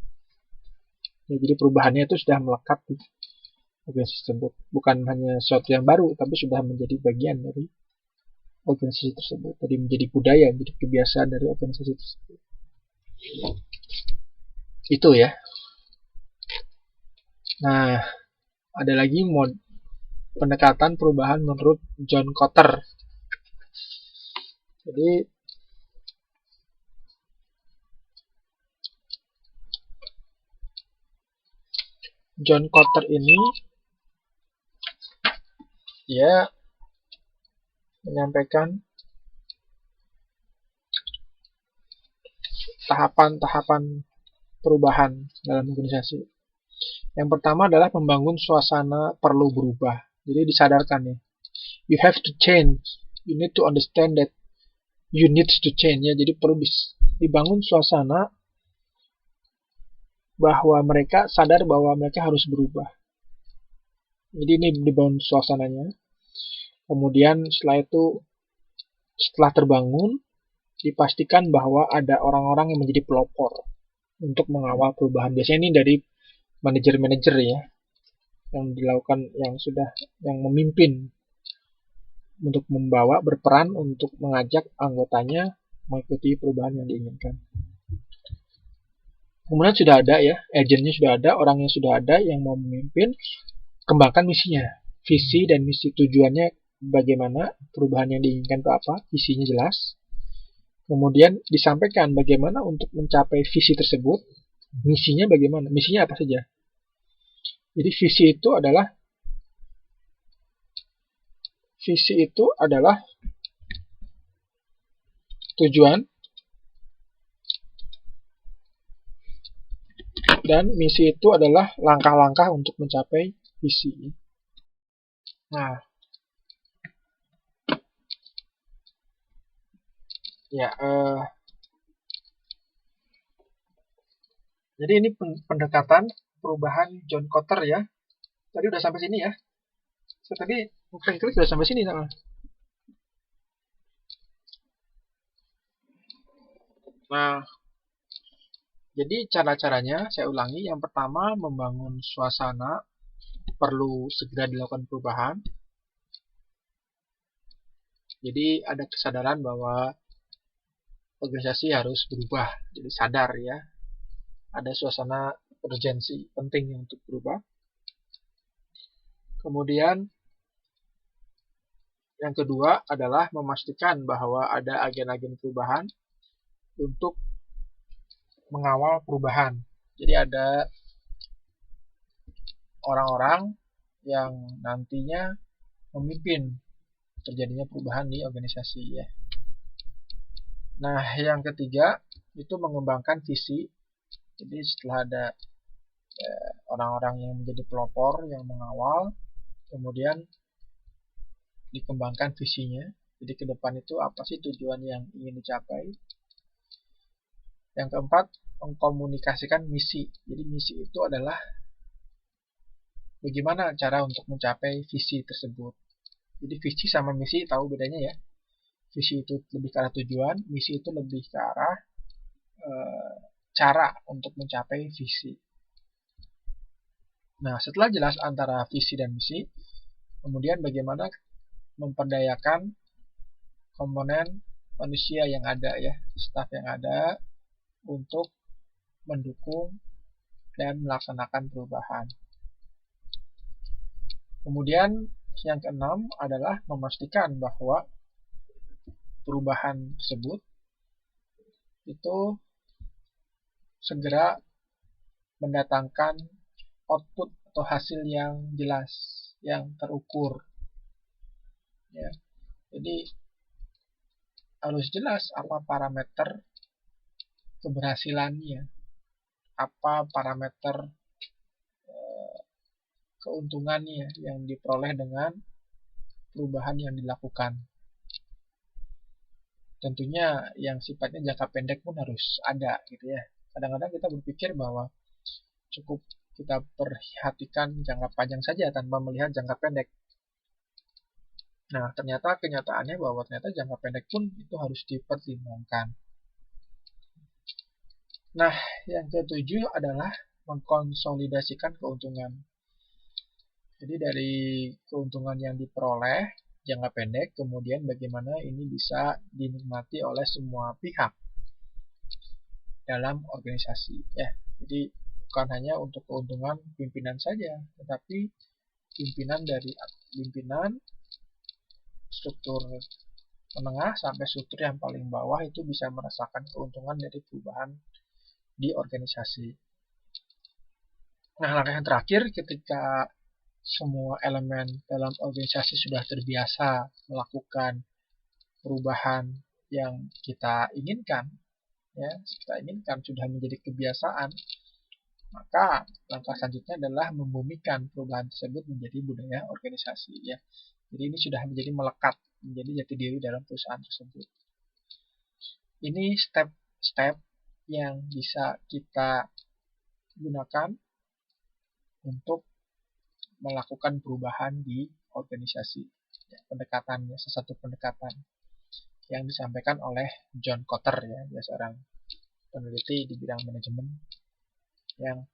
Ya, jadi perubahannya itu sudah melekat organisasi tersebut. Bukan hanya sesuatu yang baru, tapi sudah menjadi bagian dari organisasi tersebut. Jadi menjadi budaya, menjadi kebiasaan dari organisasi tersebut. Itu ya. Nah, ada lagi pendekatan perubahan menurut John Kotter. Jadi John Kotter ini dia menyampaikan tahapan-tahapan perubahan dalam organisasi. Yang pertama adalah membangun suasana perlu berubah. Jadi disadarkan nih, you have to change, you need to understand that you need to change ya. Jadi perlu dibangun suasana bahwa mereka sadar bahwa mereka harus berubah. Jadi ini dibangun suasananya. Kemudian setelah terbangun, dipastikan bahwa ada orang-orang yang menjadi pelopor untuk mengawal perubahan. Biasanya ini dari manajer-manajer ya, yang dilakukan yang memimpin untuk membawa, berperan untuk mengajak anggotanya mengikuti perubahan yang diinginkan. Kemudian sudah ada ya, agennya sudah ada, orangnya sudah ada yang mau memimpin, kembangkan misinya, visi dan misi, tujuannya bagaimana, perubahan yang diinginkan itu apa, visinya jelas. Kemudian disampaikan bagaimana untuk mencapai visi tersebut, misinya bagaimana, misinya apa saja. Jadi visi itu adalah tujuan, dan misi itu adalah langkah-langkah untuk mencapai visi. Nah, ya, jadi ini pendekatan perubahan John Kotter ya. Tadi udah sampai sini ya. Tadi klik sudah sampai sini sama. Nah, jadi cara-caranya saya ulangi. Yang pertama, membangun suasana perlu segera dilakukan perubahan. Jadi ada kesadaran bahwa organisasi harus berubah. Jadi sadar ya. Ada suasana urgensi penting untuk berubah. Kemudian yang kedua adalah memastikan bahwa ada agen-agen perubahan untuk mengawal perubahan. Jadi ada orang-orang yang nantinya memimpin terjadinya perubahan di organisasi ya. Nah, yang ketiga itu mengembangkan visi. Jadi setelah ada orang-orang yang menjadi pelopor, yang mengawal, kemudian dikembangkan visinya. Jadi ke depan itu apa sih tujuan yang ingin dicapai. Yang keempat, mengkomunikasikan misi. Jadi misi itu adalah bagaimana cara untuk mencapai visi tersebut. Jadi visi sama misi tahu bedanya ya. Visi itu lebih ke arah tujuan, misi itu lebih ke arah cara untuk mencapai visi. Nah, setelah jelas antara visi dan misi, kemudian bagaimana memperdayakan komponen manusia yang ada ya, staf yang ada untuk mendukung dan melaksanakan perubahan. Kemudian yang keenam adalah memastikan bahwa perubahan tersebut itu segera mendatangkan output atau hasil yang jelas, yang terukur. Ya. Jadi harus jelas apa parameter keberhasilannya, apa parameter keuntungannya yang diperoleh dengan perubahan yang dilakukan. Tentunya yang sifatnya jangka pendek pun harus ada gitu ya. Kadang-kadang kita berpikir bahwa cukup kita perhatikan jangka panjang saja tanpa melihat jangka pendek. Nah, ternyata kenyataannya bahwa ternyata jangka pendek pun itu harus dipertimbangkan. Nah, yang ketujuh adalah mengkonsolidasikan keuntungan. Jadi dari keuntungan yang diperoleh jangka pendek, kemudian bagaimana ini bisa dinikmati oleh semua pihak dalam organisasi ya. Jadi bukan hanya untuk keuntungan pimpinan saja, tetapi pimpinan struktur menengah sampai struktur yang paling bawah itu bisa merasakan keuntungan dari perubahan di organisasi. Nah, langkah yang terakhir ketika semua elemen dalam organisasi sudah terbiasa melakukan perubahan yang kita inginkan, sudah menjadi kebiasaan, maka langkah selanjutnya adalah membumikan perubahan tersebut menjadi budaya organisasi ya. Jadi ini sudah menjadi melekat, menjadi jati diri dalam perusahaan tersebut. Ini step-step yang bisa kita gunakan untuk melakukan perubahan di organisasi. Ya, pendekatannya, sesatu pendekatan yang disampaikan oleh John Kotter ya, dia seorang peneliti di bidang manajemen yang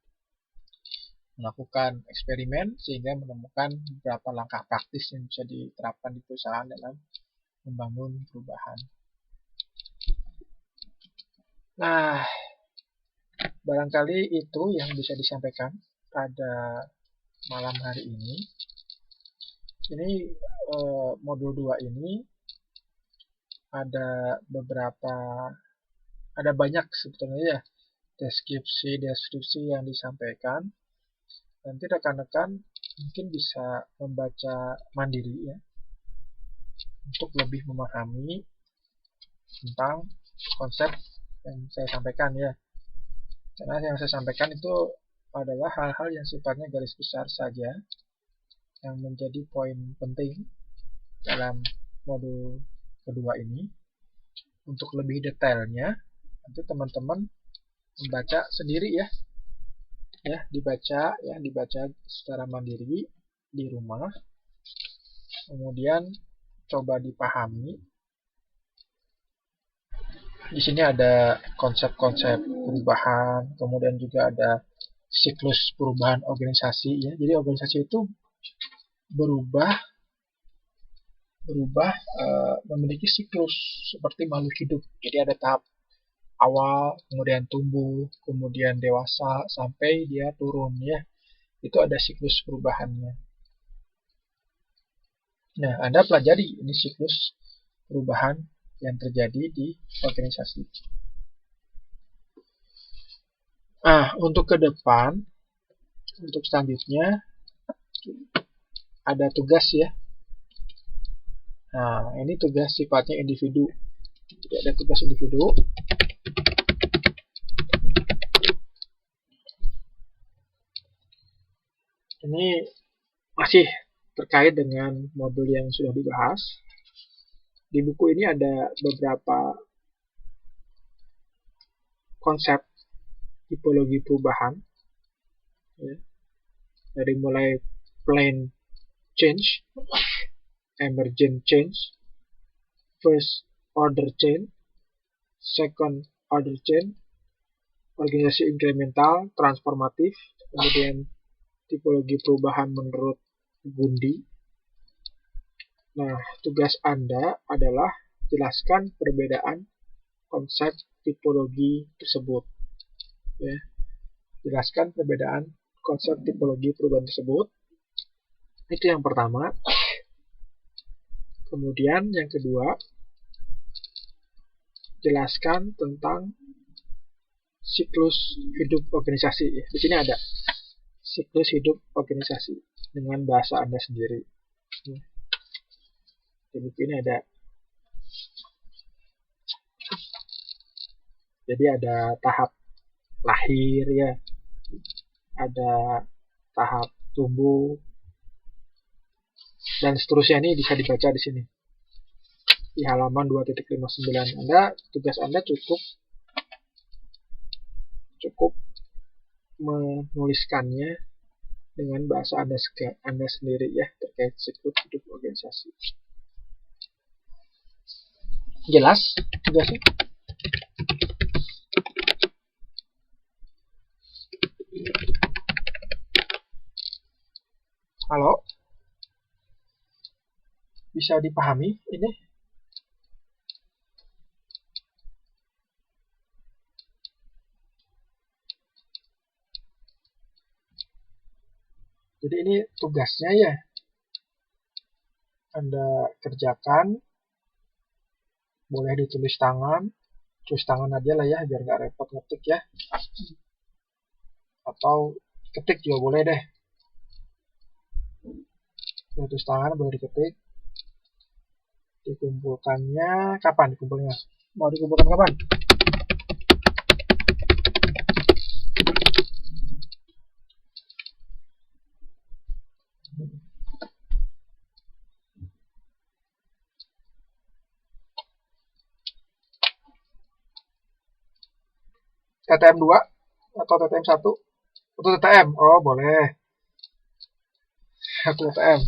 melakukan eksperimen sehingga menemukan beberapa langkah praktis yang bisa diterapkan di perusahaan dalam membangun perubahan. Nah, barangkali itu yang bisa disampaikan pada malam hari ini. Ini modul 2 ini ada banyak sebetulnya ya deskripsi yang disampaikan. Nanti rekan-rekan mungkin bisa membaca mandiri ya untuk lebih memahami tentang konsep yang saya sampaikan ya. Karena yang saya sampaikan itu adalah hal-hal yang sifatnya garis besar saja yang menjadi poin penting dalam modul kedua ini. Untuk lebih detailnya nanti teman-teman membaca sendiri ya, dibaca secara mandiri di rumah, kemudian coba dipahami. Di sini ada konsep-konsep perubahan, kemudian juga ada siklus perubahan organisasi ya. Jadi organisasi itu berubah memiliki siklus seperti makhluk hidup. Jadi ada tahap awal, kemudian tumbuh, kemudian dewasa sampai dia turun ya. Itu ada siklus perubahannya. Nah, Anda pelajari ini siklus perubahan yang terjadi di organisasi. Nah, untuk ke depan, untuk selanjutnya ada tugas ya. Nah, ini tugas sifatnya individu. Jadi ada tugas individu. Ini masih terkait dengan modul yang sudah dibahas. Di buku ini ada beberapa konsep tipologi perubahan. Ya. Dari mulai planned change, emergent change, first order change, second order change, organisasi inkremental, transformatif, kemudian tipologi perubahan menurut Gundi. Nah, tugas Anda adalah jelaskan perbedaan konsep tipologi tersebut. Ya. Jelaskan perbedaan konsep tipologi perubahan tersebut. Itu yang pertama. Kemudian yang kedua, jelaskan tentang siklus hidup organisasi. Di sini ada siklus hidup organisasi dengan bahasa Anda sendiri. Di buku ini ada. Jadi ada tahap lahir ya, ada tahap tumbuh, dan seterusnya. Ini bisa dibaca di sini di halaman 2.59. Tugas Anda cukup menuliskannya dengan bahasa Anda sendiri ya terkait siklus hidup organisasi. Jelas tugasnya? Halo? bisa dipahami ini. Jadi ini tugasnya ya. Anda kerjakan, boleh ditulis tangan, tulis tangan aja lah ya, biar nggak repot ngetik ya. Atau ketik juga boleh deh. Tulis tangan boleh diketik. Dikumpulkannya kapan dikumpulnya? Mau dikumpulkan kapan? TTM 2 atau TTM 1 atau TTM? Oh, boleh. Aku TTM.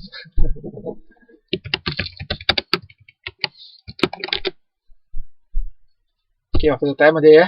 Oke, waktu TTM aja ya.